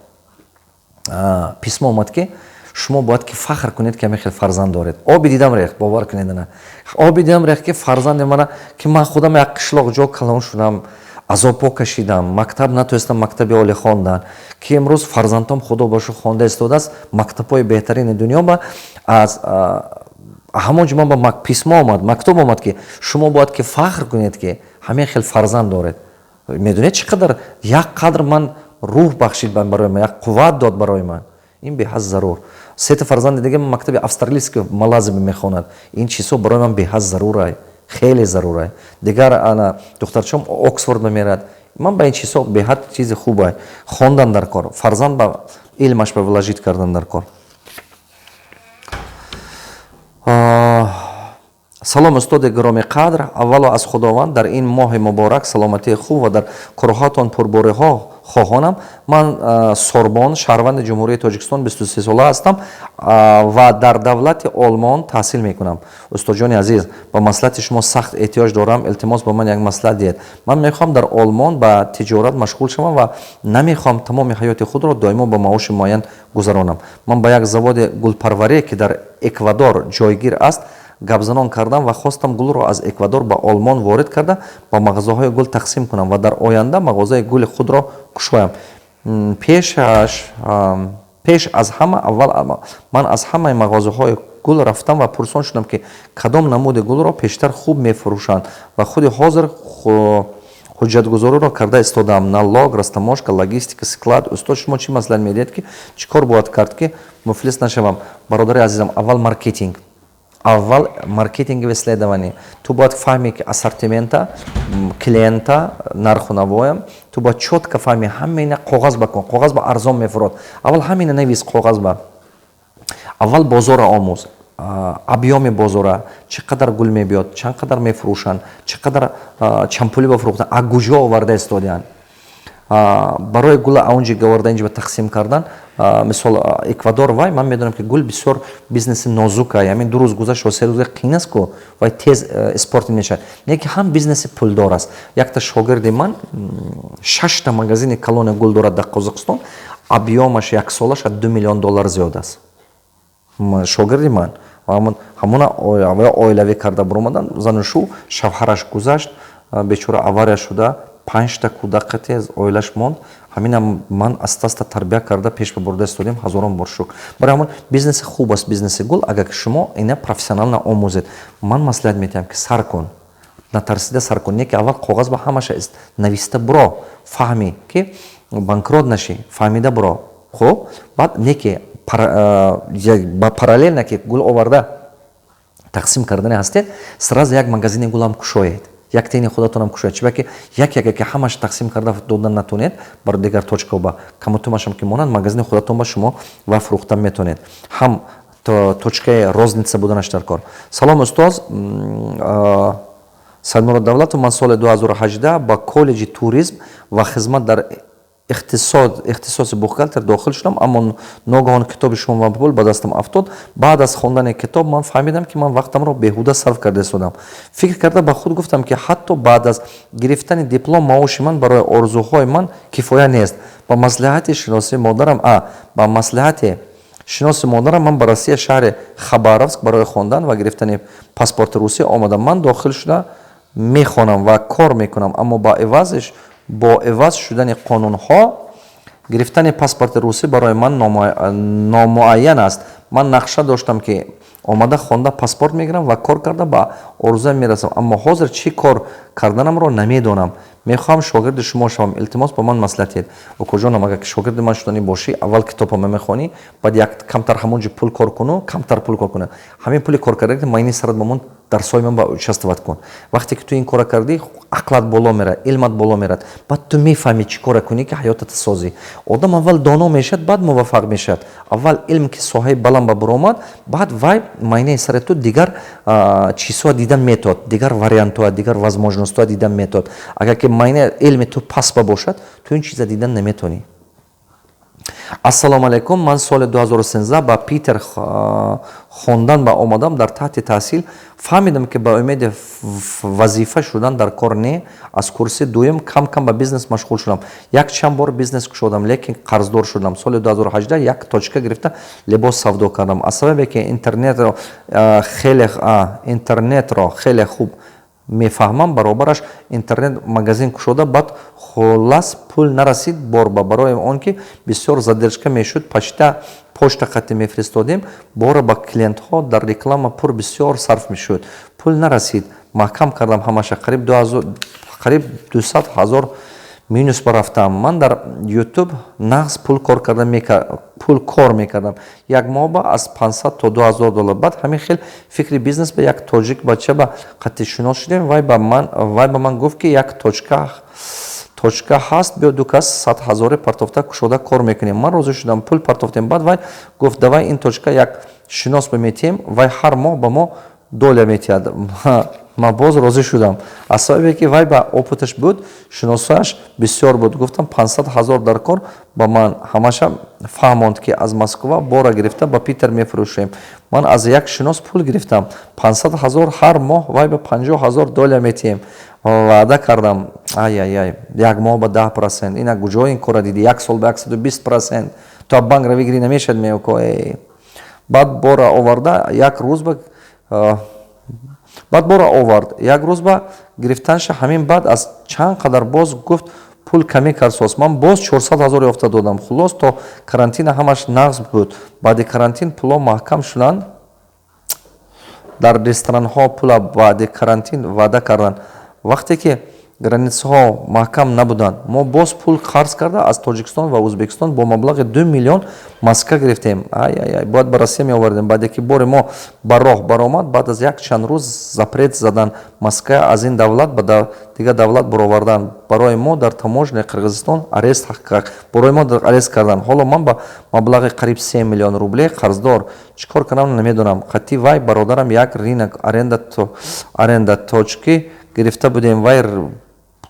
писмо омад ки шумо бояд ки фахр кунед ки ҳамин хел фарзанд доред. оби дидам рехт, бовар кунед ана. оби дидам рехт ки фарзанди мана ки ман худам як қишлоқ ҷо калон шудам, азобҳо кашидам, мактаб натонистам мактаби олӣ хондан, ки имрӯз фарзандҳом худо бошо хонда истодааст мактабҳои беҳтарини дунё. ба аз ҳамон ҷо ман ба писмо омад, мактуб омад ки шумо бояд ки фахр кунед ки ҳамин хел фарзанд доред. медонед чӣ қадар як қадр ман рӯҳ бахшид барои ман, як қувват дод барои ман. ин беҳад зарур. сета фарзанди дига мактаби австралийский малазиби мехонад. ин чизҳо барои ман беҳад зарурай, хеле зарурай. дигар ана духтарчам Оксфорд мемерад. ман ба ин чизҳо беҳад чизи хубай. хондан дар кор, фарзанд ба илмаш ба вложит кардан дар кор. салом устоди гироми қадр, аввало аз худованд дар ин моҳи муборак саломатии хуб ва дар кӯрҳатон пурбориҳо хоҳонам. ман сорбон, шаҳрванди ҷумҳурии Тоҷикистон, 23 сола ҳастам ва дар давлати Олмон таҳсил мекунам. устодҷони азиз, ба маслиҳати шумо сахт эҳтиёҷ дорам. илтимос ба ман як маслиҳат диҳед. ман мехоҳам дар Олмон ба тиҷорат машғул шавам ва намехоҳам тамоми ҳаёти худро доимо ба маоши муайян гузаронам. ман ба як заводи гулпарварие ки дар Эквадор ҷойгир аст гапзанон кардам ва хостам гулро аз Эквадор ба Олмон ворид карда ба мағозаҳои гул тақсим кунам ва дар оянда мағозаи гули худро кушоям. пеш аз ҳама аввал ман аз ҳамаи мағозаҳои гул рафтам ва пурсон шудам ки кадом намуди гулро пештар хуб мефурӯшанд ва худи ҳозир ҳуҷҷатгузориро карда истодам. налог, растаможка, логистика, склад. устод шумо чӣ маслиҳат медиҳед ки чӣ кор бояд кард ки муфлис нашавам? бародари азизам, аввал маркетинг. аввал маркетингове исследование. ту бояд фаҳмӣ ки ассортимента, клиента, нарху навоям. ту бояд чётка фаҳмӣ ҳамина коғаз ба кун. коғаз ба арзон мефурод. аввал ҳамина навис коғаз ба. аввал бозора омӯз. объеми бозора, чӣ қадар гул мебиёд, чанд қадар мефурӯшанд, чӣ қадар чандпулӣ бафурӯхтанд, аз куҷо оварда истодаанд. барои гула аунҷи гаварда инҷа ба тақсим кардан. мисол Эквадор вай ман медонам ки гул бисёр бизнеси нозукай. ҳамин 2 рӯз гузашт ва 3 рӯзе қин аст ку вай тез спорти мешавад. не ки ҳам бизнеси пулдор аст. якта шогирди ман 6 магазини калони гул дорад дар Қозоқистон. объемаш як солаш $2 миллион зиёд аст. шогирди ман ҳамона оилавӣ карда буромадан занушу шавҳараш гузашт бечора авария шуда 5 кӯдақате аз оилаш монд ҳамина ман аста тарбия карда пеш бибурда истодем ҳазорон бор шукр барои ҳамон бизнеси хуб аст бизнеси гул агар ки шумо ина профессионална омӯзед ман маслиҳат медиҳам ки сар кун натарсида сар кун не ки аввал коғаз ба ҳамаша нависта буро фаҳмӣ ки банкрот нашӣ фаҳмида буро хуб баъд не ки ба параллелна ки гул оварда тақсим кардане ҳастед сразу як магазини гулам кушоед як тени худатонам кушоед чиба ки як ки ҳамаш тақсим карда додан натонед бар дигар точка ба камутумашам ки монанд магазини худатон ба шумо ва фурӯхта метонед ҳам точкаи розница буданаш дар кор салом устоз Саидмурода Давлатова ман соли 2018 ба коллеҷи туризм ва хизмат дар ихтисоси бухгалтер дохил шудам аммо ногаҳон китоби шумо мақбул ба дастам афтод баъд аз хондани китоб ман фаҳмидам ки ман вақтамро беҳуда сарф карда истодам фикр карда ба худ гуфтам ки ҳатто баъд аз гирифтани диплом маоши ман барои орзуҳои ман кифоя нест ба маслиҳати шиноси модарам ман ба Россия шаҳри Хабаровск барои хондан ва гирифтани паспорти русия омадам ман дохил шуда мехонам ва кор мекунам аммо бо эваз шудани қонунҳо гирифтани паспорти русӣ барои ман номуайян аст ман нақша доштам ки омада хонда паспорт мегирам ва кор карда ба орзуям мерасам аммо ҳозир чӣ кор карданамро намедонам мехоҳам шогирди шумо шавам илтимос ба ман маслиҳат диҳед окоҷонам агар ки шогирди ман шуданӣ бошӣ аввал китобҳо мемехонӣ баъд як камтар ҳамон ҷо пул кор куну камтар пул кор кунӣ ҳамин пули кор карда майни сарат ба мон дарсҳои ман ба участвовать кун вақте ки ту ин кора кардӣ ақлат боло мерад илмат боло мерад баъд ту мефаҳмӣ чӣ кора кунӣ ки ҳаётата созӣ одам аввал доно мешавад баъд муваффақ мешавад аввал илм ки соҳаи баланд ба буромад баъд вай майнаи сари ту дигар чизҳоа дидан метод дигар вариантҳоа дигар возможностҳоа дидан метод агар ки майнаи илми ту паст ба бошад ту ин чиза дидан наметонӣ ассалому алайкум ман соли 2013 ба Питер хондан ба омадам дар таҳти таҳсил фаҳмидам ки ба умеди вазифа шудан дар кор не аз курси дуюм кам ба бизнес машғул шудам як чанд бор бизнес кушодам лекин қарздор шудам соли 2018 як точка гирифта либос савдо кардам аз сабабе ки интернетро хеле хуб мефаҳмам баробараш интернет магазин кушода баъд холас пул нарасид борба барои он ки бисёр задержка мешуд почта хати мефиристодем бора ба клиентҳо дар реклама пур бисёр сарф мешуд пул нарасид маҳкам кардам ҳамаша қариб 200 000 минус барафтам ман дар YouTube нағз пул кор мекардам як моҳ ба аз 500 то $2000 баъд ҳамин хел фикри бизнес ба як тоҷик бача ба қатъи шинос шудем вай ба ман гуфт ки як точка ҳаст биё ду кас 100 000 партофта кушода кор мекунем ман розӣ шудам пул партофтем баъд вай гуфт давай ин точка як шинос биметиҳем вай ҳар моҳ ба мо $1 метиҳад ман боз розӣ шудам аз сабабе ки вай ба опыташ буд шиносояш бисёр буд гуфтам 500 000 дар кор ба ман ҳамаша фаҳмонд ки аз Москва бора гирифта ба Питер мефурӯшем ман аз як шинос пул гирифтам 500 000 ҳар моҳ вай ба $50,000 метиҳем ваъда кардам як моҳ ба 10% ина куҷо ин кора диди як сол ба 120% то банк равӣ гирӣ намешад меоко баъд бора оварда як рӯз як рӯз ба гирифтанша ҳамин баъд аз чанд қадар боз гуфт пул камӣ карсоз ман боз 400 000 ёфта додам хулос то карантина ҳамаш нағз буд баъди карантин пуло маҳкам шуданд дар ресторанҳо пула баъди карантин ваъда карданд вақте ки границаҳо маҳкам набуданд мо боз пул қарз карда аз Тоҷикистон ва Ӯзбекистон бо маблағи 2 миллион маска гирифтем бояд ба Россия меовардем баъде ки бори мо ба роҳ баромад баъд аз як чанд рӯз запрет задан маска аз ин давлат ба дигар давлат баровардан барои мо дар таможняи Қирғизистон арест кардан ҳоло ман ба маблағи қариб 3 миллион рубле қарздор чӣ кор кардам намедонам қатъи вай бародарам як ринак аренда точки гирифта будем вай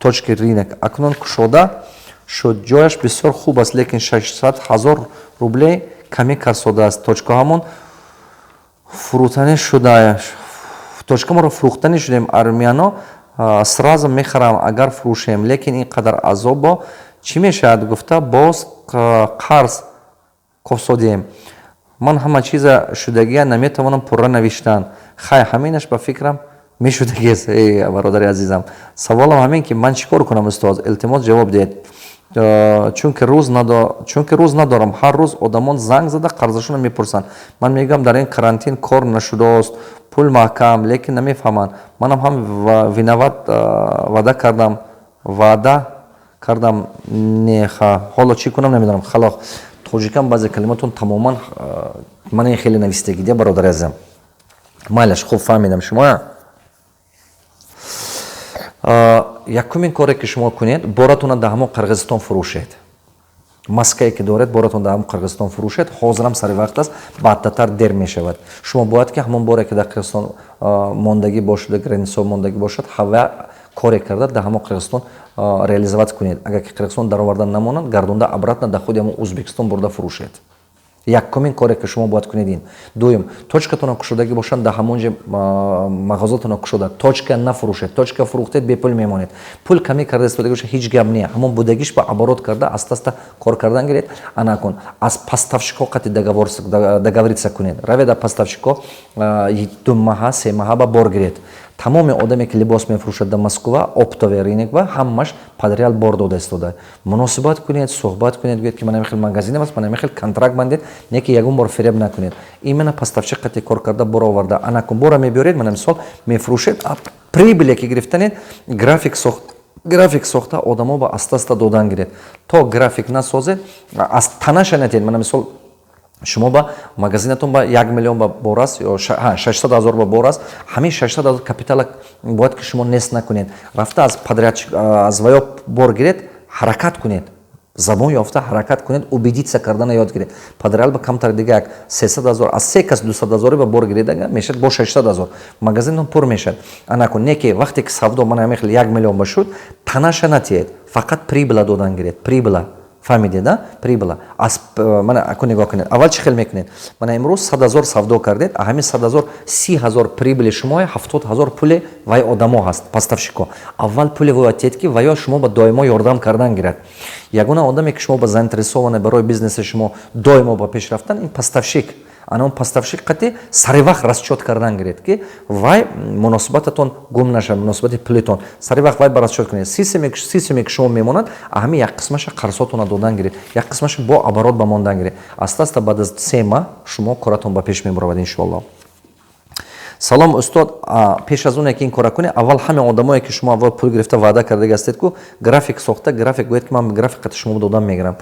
точки ринак акнун кушода шуд ҷояш бисёр хуб аст лекин 600 000 рубле камӣ карсодааст точка ҳамон фурӯтанӣ шудааст точкаморо фурӯхтанӣ шудем армияно сразу мехарам агар фурӯшем лекин ин қадар азобо чӣ мешавад гуфта боз қарз косодем ман ҳама чиза шудагия наметавонам пурра навиштан. Хай ҳаминаш ба фикрам мешудагист. Бародари азизам, саволам ҳамин ки ман чӣ кор кунам устоз? Илтимос ҷавоб диҳед. Чунки рӯз надорам. Ҳар рӯз одамон занг зада қарзашона мепурсанд. Ман мегӯям дар ин карантин кор нашудааст, пул маҳкам, лекин намефаҳманд. Манам ҳам виноват ваъда кардам неха. Ҳоло чӣ кунам намедонам. Халох тоҷикан баъзе калиматон тамоман ман ин хеле навистагӣ де бародари азизам. Майлаш хуб фаҳмидам шумо. Якумин коре ки шумо кунед, боратона дар ҳамон Қирғизистон фурӯшед. Маскае ки доред, боратон дар ҳамон Қирғизистон фурӯшед. Ҳозирам сари вақт аст, баъдтар дер мешавад. Шумо бояд ки ҳамон боре ки дар Қирғизистон мондагӣ бошад, границаҳо мондагӣ бошад, ҳава коре карда дар ҳамон Қирғизистон реализоват кунед. Агар ки Қирғизистон дароварда намонад, гардонда обратно дар худи ҳамон Ӯзбекистон бурда фурӯшед. Якумин коре ки шумо бояд кунед ин. Дуюм, точкатона кушодагӣ бошад, дар ҳамон ҷо мағозатона кушода. Точка нафурӯшед. Точка фурӯхтед, бепул мемонед. Пул камӣ карда истодагӣ бошад, ҳеҷ гап не. Ҳамон будагиш ба оборот карда, аста-аста кор кардан гиред. Ана кун. Аз поставщикҳо қати договориться кунед. Равед дар поставщикҳо 2 маҳа, 3 маҳа ба бор гиред. Тамоми одаме ки либос мефурӯшад дар Москва, оптове ринок ва ҳамаш подреал бор дода истода. Муносибат кунед, суҳбат кунед, гӯед ки ман ҳамин хел магазинам аст, ман ҳамин хел контракт бандед, не ки ягон бор фиреб накунед. Именно поставщик қати кор карда бор оварда. Ана кун бора мебиёред, мана мисол мефурӯшед, а прибиле ки гирифтанед, график сохта одамо ба аста-аста додан гиред. То график насозед, аз танаша натед, мана мисол шумо ба магазинатон ба 1 миллион ба бор аст ё 600 000 ба бор аст. Ҳамин 600 000 капитала бояд ки шумо нест накунед. Рафта аз подрядчик аз ваё бор гиред, ҳаракат кунед. Забон ёфта ҳаракат кунед, убедиться кардана ёд гиред. Подреал ба камтар дига як 300 000, аз 3 кас 200 000 ба бор гиред мешад бо 600 000. Магазинон пур мешад. Ана кун не ки вақте ки савдо мана ҳамин хел 1 миллион башуд, танаша натиед. Фақат прибила додан гиред. Прибила. Фаҳмидед, да? Прибила. Мана акун нигоҳ кунед. Аввал чӣ хел мекунед? Мана имрӯз 100 000 савдо кардед, а ҳамин 100 000 30 000 прибили шумо, 70 000 пули вай одамо ҳаст, поставщико. Аввал пули воятед ки ваё шумо ба доимо ёрдам кардан гирад. Ягона одаме ки шумо ба заинтересоване барои бизнеси шумо доимо ба пеш рафтан, ин поставщик. Ана он поставщик қати сари вақт расчёт кардан гиред ки вай муносибататон гум нашад, муносибати пулитон сари вақт вай ба расчёт кунед. Системе ки шумо мемонад, а ҳамин як қисмаша қарсотона додан гиред, як қисмаша бо оборот ба мондан гиред. Аста-аста баъд аз 3 маҳ шумо коратон ба пеш мебаровад иншоаллоҳ. Салом устод, пеш аз оне ки ин кора кунед, аввал ҳамин одамое ки шумо аввал пул гирифта ваъда кардаги ҳастед ку график сохта, график гӯед ки ман графикати шумо додам мегирам.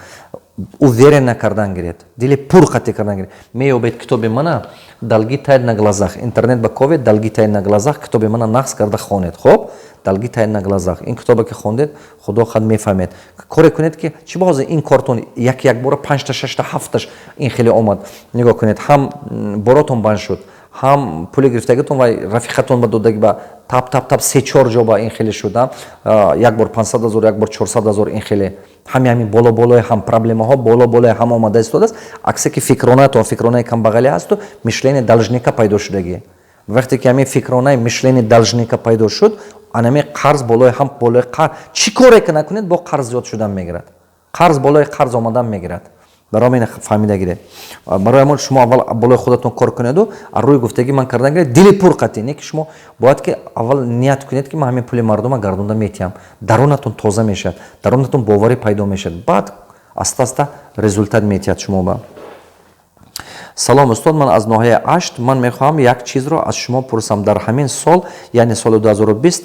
Уверен накардан гиред, дили пур қати кардан гиред. Меёбед китоби мана далги тайд на глазах, интернет ба ковед далги тайд на глазах, китоби мана нақс карда хонед. Хоб, далги тайд на глазах. Ин китобе ки хондед, худо хад мефаҳмед. Коре кунед ки чӣ боза ин кортон як бора 5-та 6-та 7-таш ин хеле омад. Нигоҳ кунед, ҳам боротон банд шуд, ҳам пули гирифтагитон ва рафиқатон ба додаги ба тап 3-4 ҷо ба ин хеле шуда. Як бор 500 000, як бор 400 000 ин хеле. ҳамин боло-болои ҳам проблемаҳо боло-болои ҳам омада истодааст. Аксе ки фикронаи камбағалӣ ҳасту мишлени должника пайдо шудагӣ. Вақте ки ҳамин фикронаи мишлени должника пайдо шуд, анами қарз болои ҳам болои қарз чӣ коре ки накунед бо қарз зиёд шудан мегирад. Қарз болои қарз омадан мегирад. Барои мин фаҳмида гиред. Барои ҳамон шумо аввал болои худатон кор кунеду, аз рӯи гуфтагӣ ман кардан гиред, дили пур қати, не ки шумо бояд ки аввал ният кунед ки ман ҳамин пули мардума гардонда метиҳам. Дарунатон тоза мешад, дарунатон боварӣ пайдо мешад. Баъд аста-аста результат метиҳад шумо ба. Салом устод, ман аз ноҳияи Ашт, ман мехоҳам як чизро аз шумо пурсам. Дар ҳамин сол, яъне соли 2020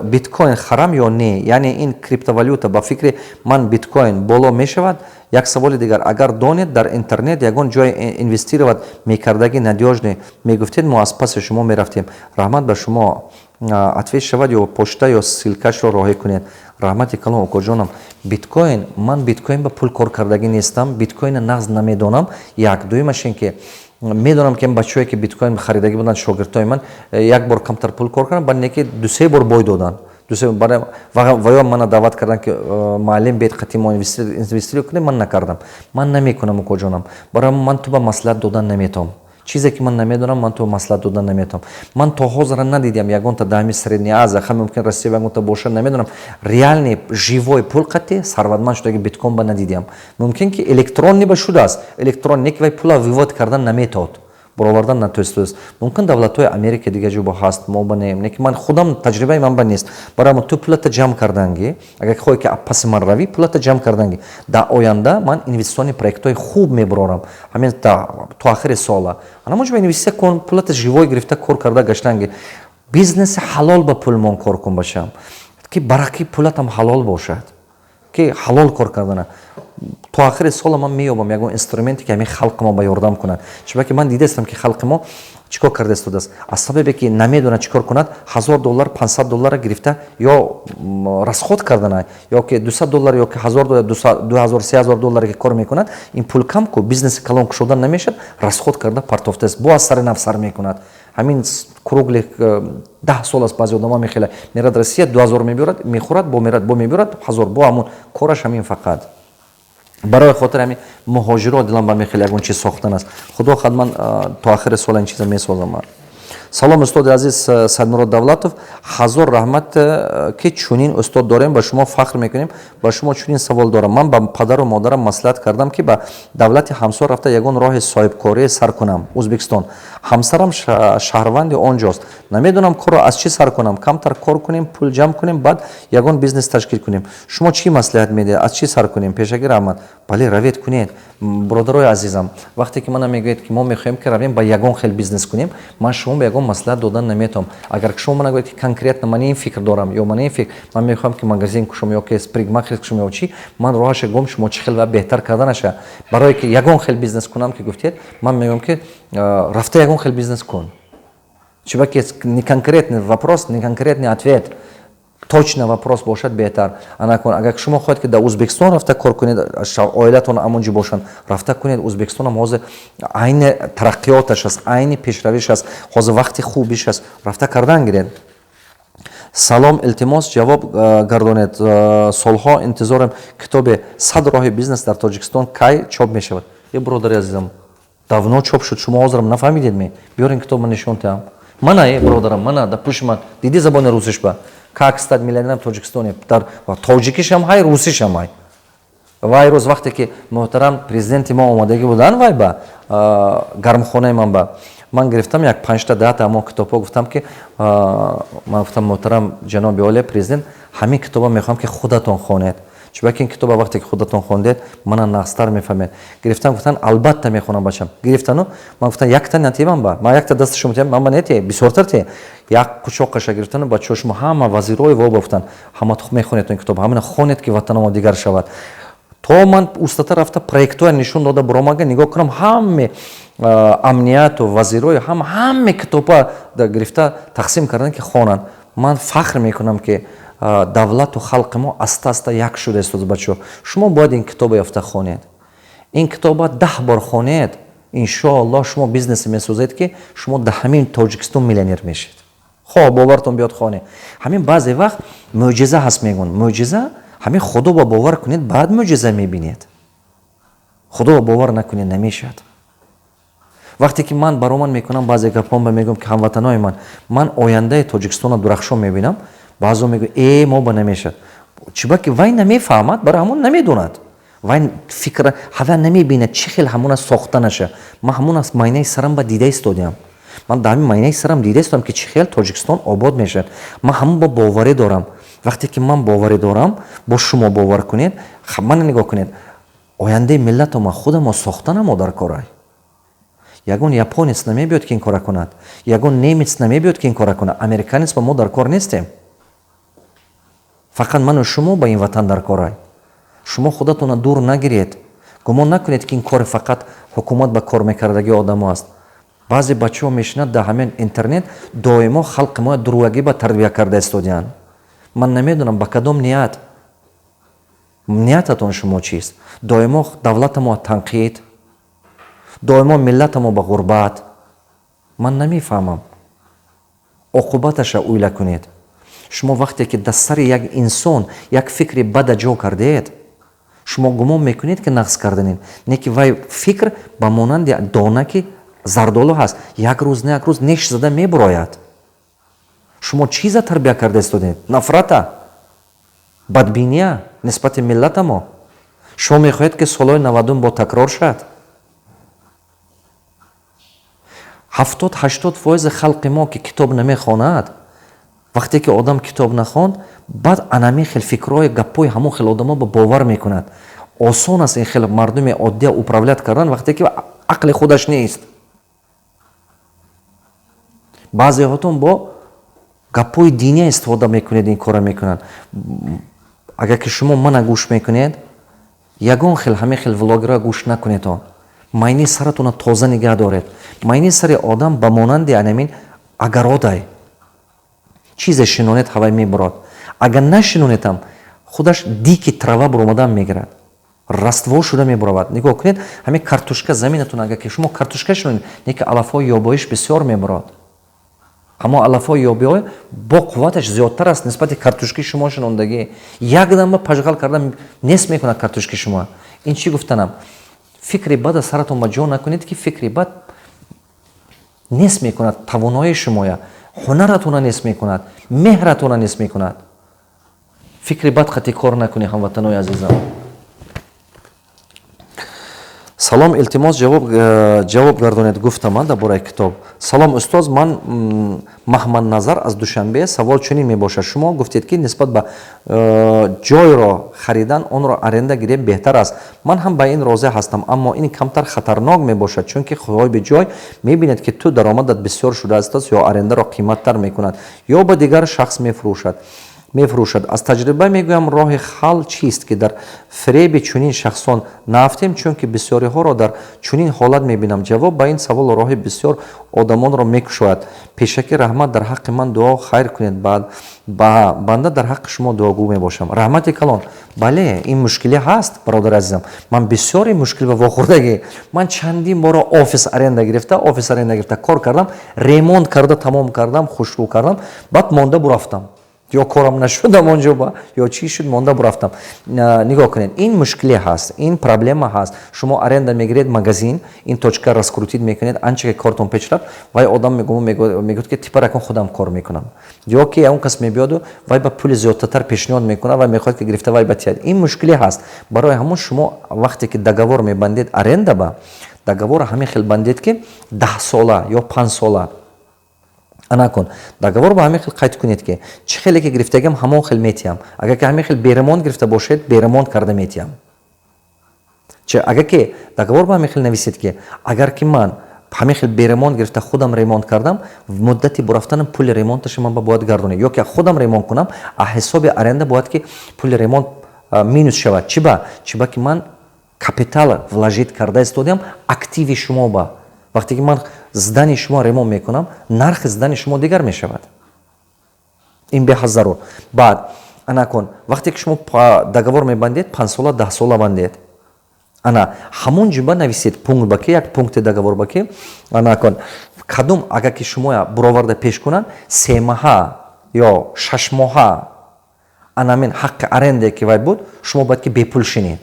биткоин харам ё не? Яъне ин криптовалюта ба фикри ман биткоин боло мешавад? Як саволи дигар, агар донед дар интернет ягон ҷое инвестировать мекардаги надёжне мегуфтед, мо аз паси шумо мерафтем. Раҳмат ба шумо. Ответ шавад ё почта ё силкашро роҳӣ кунед. Раҳмати калом окоҷонам. Биткоин, ман биткоин ба пул кор кардагӣ нестам, биткоина нағз намедонам. Як дуюмаш ин ки медонам ки бачаҳое ки биткоин харидаги буданд, шогирдҳои ман як бор камтар пул кор кардам, баъд неки 2-3 бор бой доданд. Ваё мана даъват кардан ки муаллим бед қати мо инвестиро кунем, ман накардам. Ман намекунам окоҷонам. Барои ман ту ба маслиҳат додан наметавам. чизе ки ман намедонам, ман то маслиҳат додан наметавонам. Ман то ҳозир надидям ягонта даҳми средни аза ха мумкин Россия ягонта бошад, намедонам реальный живой пул қати сарватманд шудаги биткоин ба надидям. Мумкин ки электронни ба шудааст, электрон неки вай пула вивод кардан наметавод, баровардан натоистааст. Мумкин давлатҳои Америка дига ҷо ба ҳаст, мо ба не, неки ман худам таҷрибаи ман ба нест. Барои ту пулата ҷамъ карданги, агар хоҳӣ ки паси ман равӣ, пулата ҷамъ карданги. Дар оянда ман инвестициони проектҳои хуб мебарорам. Ҳамин то ахири сола. Ана моҷ ба инвестиция кун, пулата живой гирифта кор карда гаштанги. Бизнеси ҳалол ба пулмон кор кун башам. Ки бараки пулатам ҳалол бошад. Ки ҳалол кор кардана. То ахири сола ман меёбам ягон инструменте ки ҳамин халқи мо ба ёрдам кунад. чунки ман дидастам ки халқи мо чикор карда истодааст. Аз сабабе ки намедонад чикор кунад, $1000, $500 гирифта ё расход кардана, ё ки $200, ё ки $1000, $2000, $3000 ки кор мекунад, ин пул кам ку бизнеси калон кушода намешад, расход карда партофтаст, бо аз сари нав сар мекунад. ҳамин круглик 10 сол аст баъзе одама мехела мерад Россия 2000 мебиёрад, мехӯрад, бо мерад, бо мебиёрад 1000, бо ҳамун кораш ҳамин фақат. барои хотир ҳамин муҳоҷирот дилам ба мехела ягон чиз сохтан аст. Худо хад ман то ахири сола ин чиза месозам. салом устоди азиз Саидмурода Давлатов, ҳазор раҳмат ки чунин устод дорем, ба шумо фахр мекунем. Ба шумо чунин савол дорам. Ман ба падару модарам маслиҳат кардам ки ба давлати ҳамсор рафта ягон роҳи соҳибкорӣ сар кунам. Узбекистон. ҳамсарам шаҳрванди онҷост. Намедонам корро аз чӣ сар кунам. Камтар кор кунем, пул ҷамъ кунем, баъд ягон бизнес ташкил кунем. Шумо чӣ маслиҳат медиҳед? Аз чӣ сар кунем? Пешаги раҳмат. Бале, равед кунед. Бродарои азизам, вақте ки мана мегӯед ки мо мехоҳем ки равем ба ягон хел бизнес кунем, ман шумо ба ягон маслиҳат додан наметавонам. Агар шумо мана гӯед ки конкретно ман ин фикр дорам ё ман ин фикр, ман мехоҳам ки магазин кушам ё ки спригмахер кушам ё чӣ, ман роҳаша гум шумо чӣ хел ва беҳтар карданаша. Барое ки ягон хел бизнес кунам ки гуфтед, ман мегӯям ки рафта ягон хел бизнес кун. Чунки не конкретный вопрос, не конкретный ответ. Точно вопрос бошад беҳтар. Агар шумо хоҳед ки дар Узбекистон рафта кор кунед, оилатон амонҷо бошанд, рафта кунед. Узбекистон ҳозир айни тараққиёташ аст, айни пешравиш аст, ҳозир вақти хубиш аст, рафта кардан гиред. Салом, илтимос ҷавоб гардонед. Солҳо интизорем китоби 100 роҳи бизнес дар Тоҷикистон кай чоп мешавад? Бродари азизам, давно чоп шуд, шумо ҳозирам нафаҳмидед ме? Биёрин китобро нишон диҳам. Мана бродарам, мана да пуши ман. Диди забони русиш ба? Как стать миллионером в Таджикистане? Таджикишам хай, русишам хай. Вай роз вақте ки муҳтарам президенти мо омадаги будан вай ба гармхонаи ман ба ман гирифтам як 5-та 10-та мо китобҳо гуфтам ки ман гуфтам муҳтарам ҷаноби олия президент, ҳамин китоба мехоҳам ки худатон хонед. чунки ин китоба вақте ки худатон хондед мана нағзтар мефаҳмед. Гирифтан гуфтан албатта мехонам бачам. Гирифтану ман гуфтам якта натибам ба. Ман якта дасташум тем, ман ба нете бисёртар те. Як кучоқаша гирифтану бачаҳо шумо ҳама вазирои во гуфтан. ҳама тух мехонед ин китоб. ҳамина хонед ки ватаномо дигар шавад. То ман устата рафта проектҳои нишон дода буромага нигоҳ кунам ҳаме амнияту вазирои ҳаме китобҳо гирифта тақсим кардан ки хонанд. Ман фахр мекунам ки давлату халқи мо аста-аста як шуда истод бачаҳо. Шумо бояд ин китобо яфта хонед. Ин китобо 10 бор хонед, иншоаллоҳ шумо бизнесе месозед ки шумо дар ҳамин Тоҷикистон миллионер мешед. Хоҳ бовартон биёд хоне. Ҳамин баъзе вақт мӯъҷиза ҳаст мегӯн. Мӯъҷиза ҳамин худо ба бовар кунед, баъд мӯъҷиза мебинед. худо ба бовар накунед, намешад. вақте ки ман баро ман мекунам баъзе гапон ба мегӯям ки ҳамватанои ман ояндаи Тоҷикистона дурахшон мебинам, баъзо мегӯ мо ба намешад. чунки вай намефаҳмад, барои ҳамон намедонад. вай фикр ҳава намебинад чӣ хел ҳамона сохта наша. ман ҳамона майнаи сарам ба дида истодиам. ман дар ҳамин майнаи сарам дида истодам ки чӣ хел Тоҷикистон обод мешавад. ман ҳамон ба боварӣ дорам. вақте ки ман боварӣ дорам, бо шумо бовар кунед, мана нигоҳ кунед. ояндаи миллатома худамо сохта намо дар корай. ягон японец намебиёд ки ин кора кунад. ягон немец намебиёд ки ин кора кунад. американец ба мо дар кор нестем. фақат ману шумо ба ин ватан дар корай. шумо худатона дур нагиред. гумон накунед ки ин кори фақат ҳукумат ба кор мекардагии одамо аст. баъзе бачаҳо мешинад дар ҳамин интернет доимо халқи мо дуругагӣ ба тарбия карда истодианд. ман намедонам ба кадом ният. ниятатон шумо чист? доимо давлатамо танқид, доимо миллатамо ба ғурбат. ман намефаҳмам. оқубаташа уйла кунед. шумо вақте ки дар сари як инсон як фикри бада ҷо кардед, шумо гумон мекунед ки нағз карданед. не ки вай фикр ба монанди дона ки зардолу ҳаст, як рӯз на як рӯз неш зада мебурояд. шумо чиза тарбия карда истодед? Нафрата? бадбиния нисбати миллата мо? шумо мехоҳед ки солҳои 90 бо такрор шад? 70-80% халқи мо ки китоб намехонад, вақте ки одам китоб нахонд, баъд анами хел фикрҳои гапҳои ҳамон хел одамо ба бовар мекунад. осон аст ин хел мардуми оддия управлят кардан вақте ки ақли худаш нест. баъзеҳотон бо гапҳои динӣ истифода мекунед, ин кора мекунад. агар ки шумо мана гӯш мекунед, ягон хел ҳамин хел влогера гӯш накунед. майни саратона тоза нигаҳ доред. майни сари одам ба монанди анамин агародай чизе шинонед ҳавай мебурад. агар нашинонедам худаш дики трава буромадан мегирад, раствор шуда мебуравад. нигоҳ кунед, ҳамин картошка заминатон агар ки шумо картошка шинонед, неки алафҳои ёбоиш бисёр мебурад. аммо алафҳои ёбиҳо бо қувваташ зиёдтар аст нисбати картошки шумо шинондагӣ. якдам пажғал карда нест мекунад картошки шумо. ин чӣ гуфтанам? фикри бада саратон ба ҷо накунед ки фикри бад нест мекунад тавоноии шумоя, ҳунаратона нест мекунад, меҳратона нест мекунад. фикри бад хати кор накунед ҳамватанои азизам. салом, илтимос ҷавоб гардонед. гуфтам дар бораи китоб. салом устоз, ман маҳмад назар аз душанбе. савол чунин мебошад: шумо гуфтед ки нисбат ба ҷойро харидан онро аренда гирифт беҳтар аст. ман ҳам ба ин розе ҳастам, аммо ин камтар хатарнок мебошад, чунки соҳиби ҷой мебинад ки ту даромадат бисёр шудааст ё арендаро қиматтар мекунад ё ба дигар шахс мефурӯшад. аз таҷриба мегӯям, роҳи хал чист ки дар фиреби чунин шахсон нафтем, чунки бисёриҳоро дар чунин ҳолат мебинам. ҷавоб ба ин савол роҳи бисёр одамонро мекушояд. пешакӣ раҳмат, дар ҳаққи ман дуо хайр кунед. банда дар ҳаққи шумо дуогӯ мебошам. раҳмати калон. бале, ин мушкилӣ ҳаст, бародар азизам. ман бисёр ин мушкил ба вохӯрдагӣ. ман чандин бора офис аренда гирифта кор кардам, ремонт карда тамом кардам, хушрӯ кардам, баъд монда бурафтам. ё корам нашудам онҷо ба ё чӣ шуд, монда бурафтам. нигоҳ кунед, ин мушкиле ҳаст, ин проблема ҳаст. шумо аренда мегиред магазин, ин точка раскрутит мекунед, анча ки кортон печрад, вай одам мегӯяд ки типаракон худам кор мекунам. ё ки он кас мебиёду, вай ба пули зиёдтар пешниҳод мекунад, вай мехоҳад ки гирифта вай батиҳад. ин мушкиле ҳаст. барои ҳамон шумо вақте ки договор мебандед аренда ба договор ҳамин хел бандед ки 10 сола ё 5 сола анакун. договор ба ҳамин хел қайд кунед ки чӣ хеле ки гирифтагиам ҳамон хел метиҳам. агар ки ҳамин хел беремонт гирифта бошед, беремонт карда метиҳам. агар ки договор ба ҳамин хел нависед ки агар ки ман ҳамин хел беремонт гирифта худам ремонт кардам, в муддати бурафтанам пули ремонташ ман бояд гардонед. ё ки худам ремонт кунам, а ҳисоби аренда бояд ки пули ремонт минус шавад. чӣ ба ки ман капитал вложит карда истодам, активи шумо ба. вақте ки ман здани шумо ремонт мекунам, нархи здани шумо дигар мешавад. ин беҳад зарур. баъд анакун, вақте ки шумо договор мебандед, 5 сола 10 сола бандед, ана ҳамон ҷумба нависед, пункт ба ки як пункти договор ба ки анакун кадом агар ки шумо буроварда пеш кунанд 3 маҳа ё 6 моҳа анамин ҳаққи аренде ки вай буд, шумо бояд ки бепул шинед.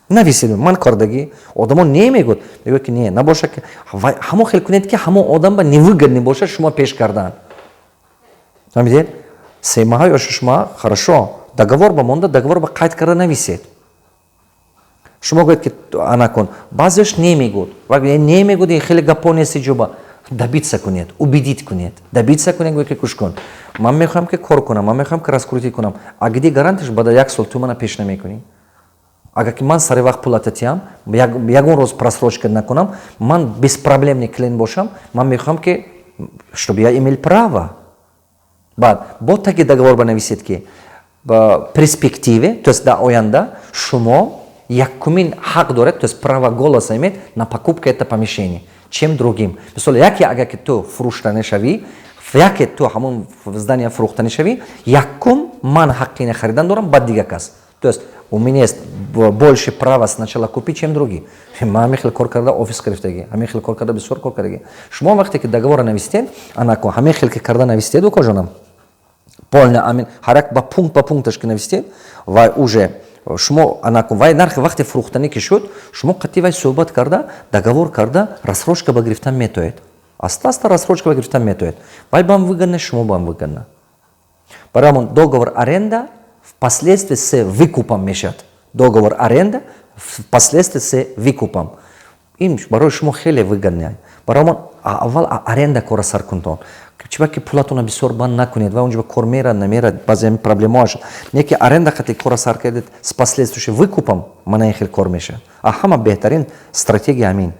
нависед. ман кардагӣ одамон немегӯд, мегӯяд ки не набоша ки ҳамон хел кунед ки ҳамон одам ба невыгодни бошад шумо пеш кардан. фаҳмидед? 3 маҳа ё 6 маҳа хорошо, договор ба монда, договор ба қайд карда нависед. шумо гӯед ки анакун, баъзеаш немегӯд, немегӯд, ин хеле гапҳо нест ҷоба. добиться кунед, убедит кунед, добиться кунед, гӯед ки куш кун. ман мехоҳам ки кор кунам, ман мехоҳам ки раскрутит кунам. агди гарантиш баъд 1 сол ту мана пеш намекунӣ. агар ки ман сари вақт пул ататиам, ягон роз просрочка накунам, ман беспроблемный клиент бошам, ман мехоҳам ки чтобы я имел право. баъд бо таги договор банависед ки в перспективе, то есть дар оянда шумо якумин ҳақ доред, то есть право голоса имеет на покупка это помещение, чем другим. мисол, яке агар ки ту фурӯшта нешавӣ, яке ту ҳамон здания фурӯхта нешавӣ, якум ман ҳаққи ина харидан дорам, баъд дигар кас. То есть у меня есть больше права сначала купить, чем другие. Ман ҳамин хел кор карда офис гирифтагӣ, ҳамин хел кор карда бисёр кор кардагӣ. шумо вақте ки договора нависед, анако ҳамин хел ки карда нависед, укожонам полна амин ҳарак ба пункташ ки нависед, вай уже шумо вай нархи вақте фурӯхтанӣ ки шуд, шумо қатъи вай суҳбат карда, договор карда, рассрочка ба гирифтан метоед. Аста-аста рассрочка ба гирифтан метоед. Вай бам выгодно, шумо бам выгодно. Барои ҳамон договор аренда впоследствии с выкупом мешавад. Договор аренда впоследствии с выкупом. Ин барои шумо хеле выгодно. Барои ҳамон аввал аренда кора сар кунтон. Чебаки пулатона бисёр банд накунед, ва унҷа кор мерад, намерад, баъзе проблема шуд. Неки аренда қати кора сар кардед с последующим выкупом, мана ин хел кор мешавад. А ҳама беҳтарин стратегия ҳамин.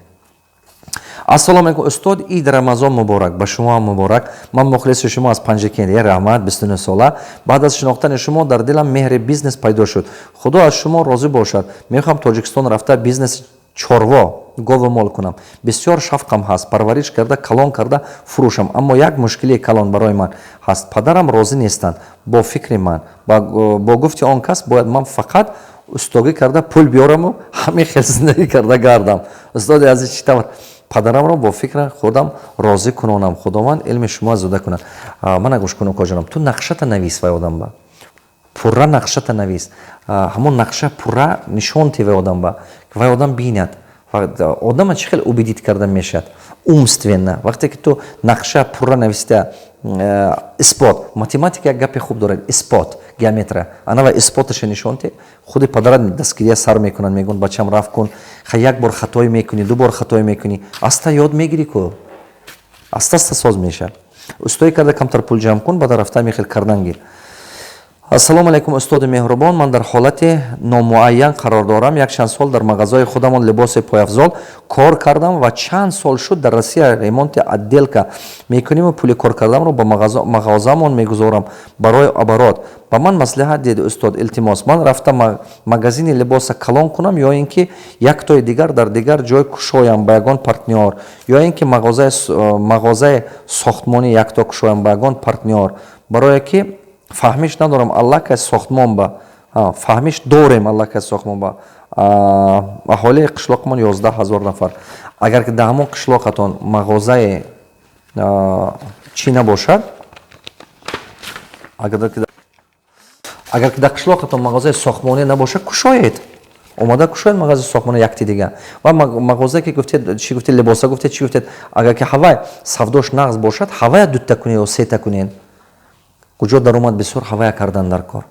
Ассалому алайкум устод, ид Рамазон муборак, ба шумо муборак. Ман мухлиси шумо аз Панҷакент, раҳмат, 29 сола. Баъд аз шинохтани шумо дар дилам меҳри бизнес пайдо шуд. Худо аз шумо розӣ бошад. Мехоҳам Тоҷикистон рафта бизнес чорво гову мол кунам. Бисёр шавқам ҳаст, парвариш карда, калон карда фурӯшам. Аммо як мушкили калон барои ман ҳаст. Падарам розӣ нестанд бо фикри ман. Бо гуфти он кас бояд ман фақат устогӣ карда пул биёраму ҳамин хел зиндагӣ карда гардам. Устоди азиз чӣ тавр падарамро бо фикри худам розӣ кунонам. Худованд илми шумо зуда кунад. Мана гӯш кунам коҷонам. Ту нақшата навис вай одам ба. Пурра нақшата навис. Ҳамон нақша пурра нишон ти вай одам ба. Вай одам бинад. Одама чӣ хел убедит кардан мешавад? Умственно. Вақте ки ту нақша пурра нависта испот. Математика як гапи хуб дорад. Испот, геометрия. Анава испоташа нишон ти. Худи падарат дастгирия сар мекунанд, мегӯянд бачам рафт кун. Як бор хатоӣ мекунӣ, ду бор хатоӣ мекунӣ. Аста ёд мегирӣ ку. Аста-аста соз мешавад. Устоӣ карда камтар пул ҷамъ кун, баъда рафта мехел кардан гир. Ассалому алайкум устоди меҳрубон, ман дар ҳолати номуайян қарор дорам. Як чанд сол дар мағазаи худамон либоси пойафзол кор кардам ва чанд сол шуд дар Россия ремонти отделка мекуним. Пули кор кардамро ба мағозамон мегузорам барои оборот. Ба ман маслиҳат диҳед устод, илтимос. Ман рафта магазини либоса калон кунам ё ин ки яктои дигар дар дигар ҷой кушоям ба ягон партнёр, ё ин ки мағозаи сохтмонӣ якто кушоям ба ягон партнёр. Барое ки фаҳмиш надорам аллакай сохтмон ба. Фаҳмиш дорем аллакай сохтмон ба. Аҳолии қишлоқмон 11 000 нафар. Агар ки дар ҳамон қишлоқатон мағозаи чӣ набошад, агар ки дар қишлоқатон мағозаи сохтмонӣ набошад, кушоед. омада кушоед мағозаи сохтмони якти дига. Ва мағозае ки гуфтед, чӣ гуфтед, либоса гуфтед, чӣ гуфтед, агар ки ҳавай савдош нағз бошад, ҳавая дутта кунед ё сета кунед. Куҷо даромад бисёр ҳавая кардан дар кор.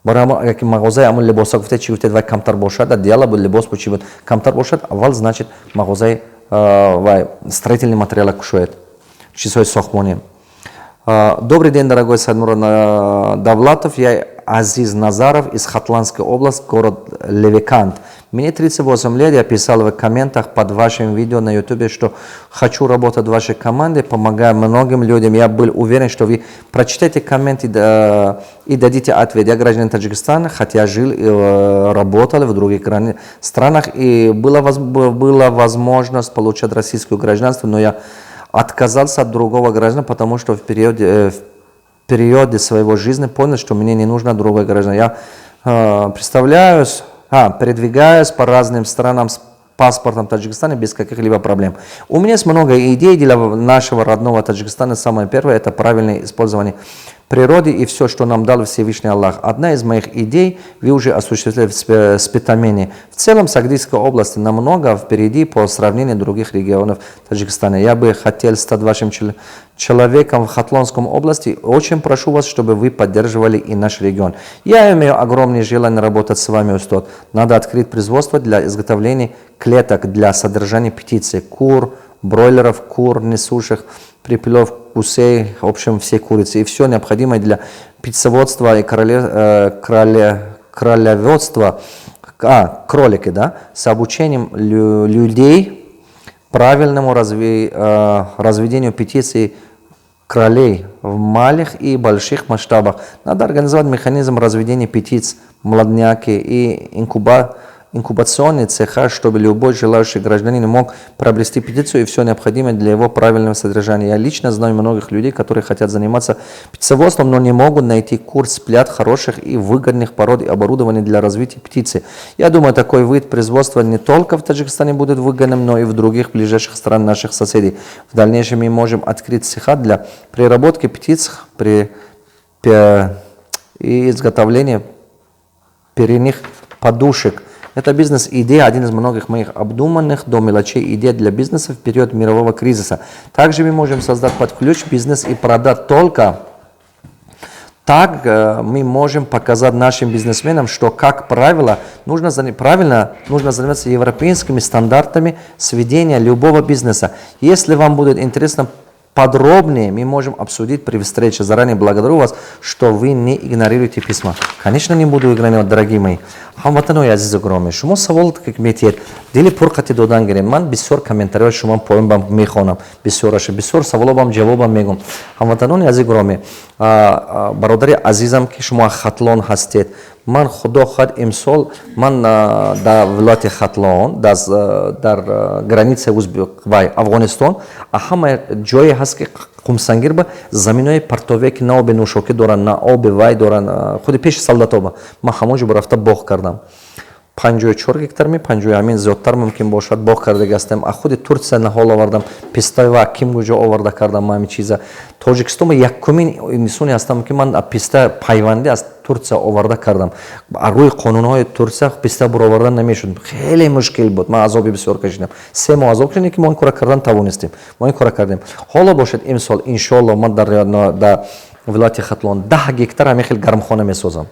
Барои ҳамон агар ки мағозаи ҳамон либоса гуфтед, чӣ гуфтед, вай камтар бошад, адияла буд, либос буд, чӣ буд, камтар бошад, аввал значит мағозаи вай строительный материала кушоед, чизҳои сохтмонӣ. Добрый день, дорогой Саидмурода Давлатов. Я Азиз Назаров из Хатландской области, город Левикант. Мне 38 лет, я писал в комментах под вашим видео на YouTube, что хочу работать в вашей команде, помогаю многим людям. Я был уверен, что вы прочитаете комменты и дадите ответ. Я гражданин Таджикистана, хотя жил и работал в других странах, и была возможность получать российское гражданство, но я отказался от другого гражданства, потому что в периоде своего жизни понял, что мне не нужно другое гражданство. Я передвигаюсь по разным странам с паспортом Таджикистана без каких-либо проблем. У меня есть много идей для нашего родного Таджикистана. Самое первое – это правильное использование природы и все, что нам дал Всевышний Аллах. Одна из моих идей вы уже осуществили в Спитамене. В целом, Сагдийской области намного впереди по сравнению других регионов Таджикистана. Я бы хотел стать вашим человеком в Хатландской области. Очень прошу вас, чтобы вы поддерживали и наш регион. Я имею огромное желание работать с вами, Устод. Надо открыть производство для изготовления клеток для содержания птицы, кур, бройлеров, кур несущих, припилов, гусей, в общем, все курицы. И все необходимое для птицеводства и кролеводства, кролики, да, с обучением людей правильному разведению птиц кролей в малых и больших масштабах. Надо организовать механизм разведения птиц, младняки и инкубационные цеха, чтобы любой желающий гражданин мог приобрести птицу и все необходимое для его правильного содержания. Я лично знаю многих людей, которые хотят заниматься птицеводством, но не могут найти курс плят хороших и выгодных пород и оборудования для развития птицы. Я думаю, такой вид производства не только в Таджикистане будет выгодным, но и в других ближайших странах наших соседей. В дальнейшем мы можем открыть цеха для переработки птиц и изготовления перенных подушек. Это бизнес-идея, один из многих моих обдуманных до мелочей идей для бизнеса в период мирового кризиса. Также мы можем создать под ключ бизнес и продать только так. Мы можем показать нашим бизнесменам, что, как правило, нужно заниматься европейскими стандартами сведения любого бизнеса. Если вам будет интересно подробнее, мы можем обсудить при встрече. Заранее благодарю вас, что вы не игнорируете письма. Конечно, не буду игнорировать, дорогие мои. Ҳамватанои азизу гиромӣ, шумо савол ки метиҳед, дили пурқати додан гирем. Ман бисёр комментариҳои шумо поем мехонам, бисёр саволам ҷавобам мегӯям. Ҳамватанони азизу гиромӣ, бародари азизам ки шумо хатлон ҳастед, ман худо хоҳад имсол ман дар вилояти хатлон дар границаи Афғонистон ҳама ҷое ҳаст ки қумсангир ба заминои партовие ки на оби нӯшокӣ доранд, на оби вай доранд. худи пеши солдатоба ман ҳамон ҷо рафта боғ кардам. 54 гектар 50 зиёдтар мумкин бошад боғ кардаги ҳастем. А худи Турция наҳол овардам, пистаи ва ким ҷо оварда кардам. Ма ҳамин чиза Тоҷикистон якумин инсоне ҳастам ки ман писта пайванди аз Турция оварда кардам. Рӯи қонунҳои Турция писта буроварда намешуд. Хеле мушкил буд. Ман азоби бисёр кашидам. 3 моҳ азоб кашидем ки мо ин кора кардан тавонистем. Мо ин кора кардем. Ҳоло бошад имсол иншоалло ман дар вилояти Хатлон 10 гектар ҳамин хел гармхона месозам.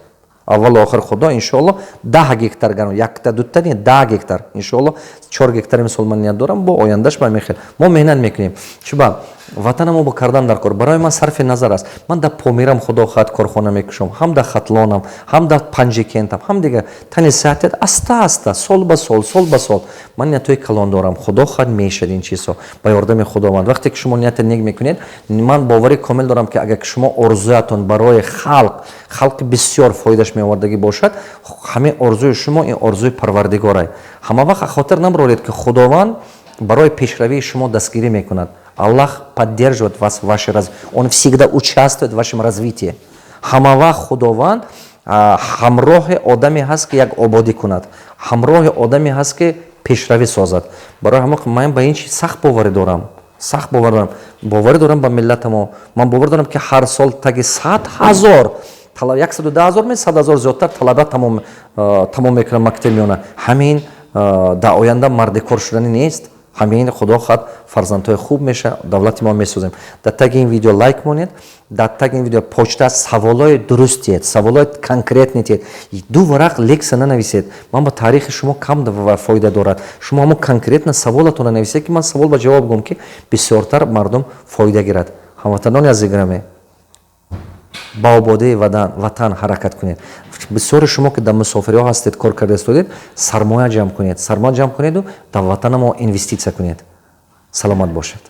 Аввал охир худо иншоалло 10 гектар гарм, якта дутта не 10 гектар иншоалло 4 гектар имсол ман ният дорам бо ояндаш ба мехел мо меҳнат мекунем чуба ватанамо бо кардан дар кор барои ман сарфи назар аст. Ман дар Помирам худо хоҳад корхона мекушам, ҳам дар Хатлонам, ҳам дар Панҷикентам, ҳам дигар тани саҳатет аста сол ба сол ман ниятои калон дорам. Худо хоҳад мешад ин чизҳо ба ёрдами Худованд. Вақте ки шумо ният нек мекунед, ман бовари комил дорам ки агар шумо орзуятон барои халқи бисёр фоидаш меовардагӣ бошад, ҳамин орзуи шумо ин орзуи Парвардигор аст. Ҳама вақт хотир набароред ки Худованд барои пешравии шумо дастгирӣ мекунад. Аллах поддерживает вас в вашей развитии. Он всегда участвует в вашем развитии. Ҳама вақт Худованд ҳамроҳи одаме ҳаст ки як ободӣ кунад. Ҳамроҳи одаме ҳаст ки пешравӣ созад. Барои ҳама ман ба ин чиз сахт боварӣ дорам. Боварӣ дорам ба миллатамо. Ман бовар дорам ки ҳар сол таги 100,000 110,000 100,000 зиёдтар талаба тамом мекунам мактаби миёна. Ҳамин дар оянда марди кор шуданӣ нест. ҳамин худо хоҳад фарзандҳои хуб меша, давлати мо месозем. Дар таги ин видео лайк монед, дар таги ин видео почта саволҳои дуруст тиҳед, саволҳои конкретни тиҳед. 2 варақ лекция нанависед. Ман ба таърихи шумо кам фоида дорад. Шумо ҳамон конкретна саволатон нависед ки ман савол ба ҷавоб гӯям ки бисёртар мардум фоида гирад. Ҳамватанони азизи гиромӣ, ба ободии ватан ҳаракат кунед. Бисёри шумо ки дар мусофириҳо ҳастед, кор карда истодед, сармоя ҷамъ кунед. Сармоя ҷамъ кунеду дар ватанамо инвеститсия кунед. Саломат бошед.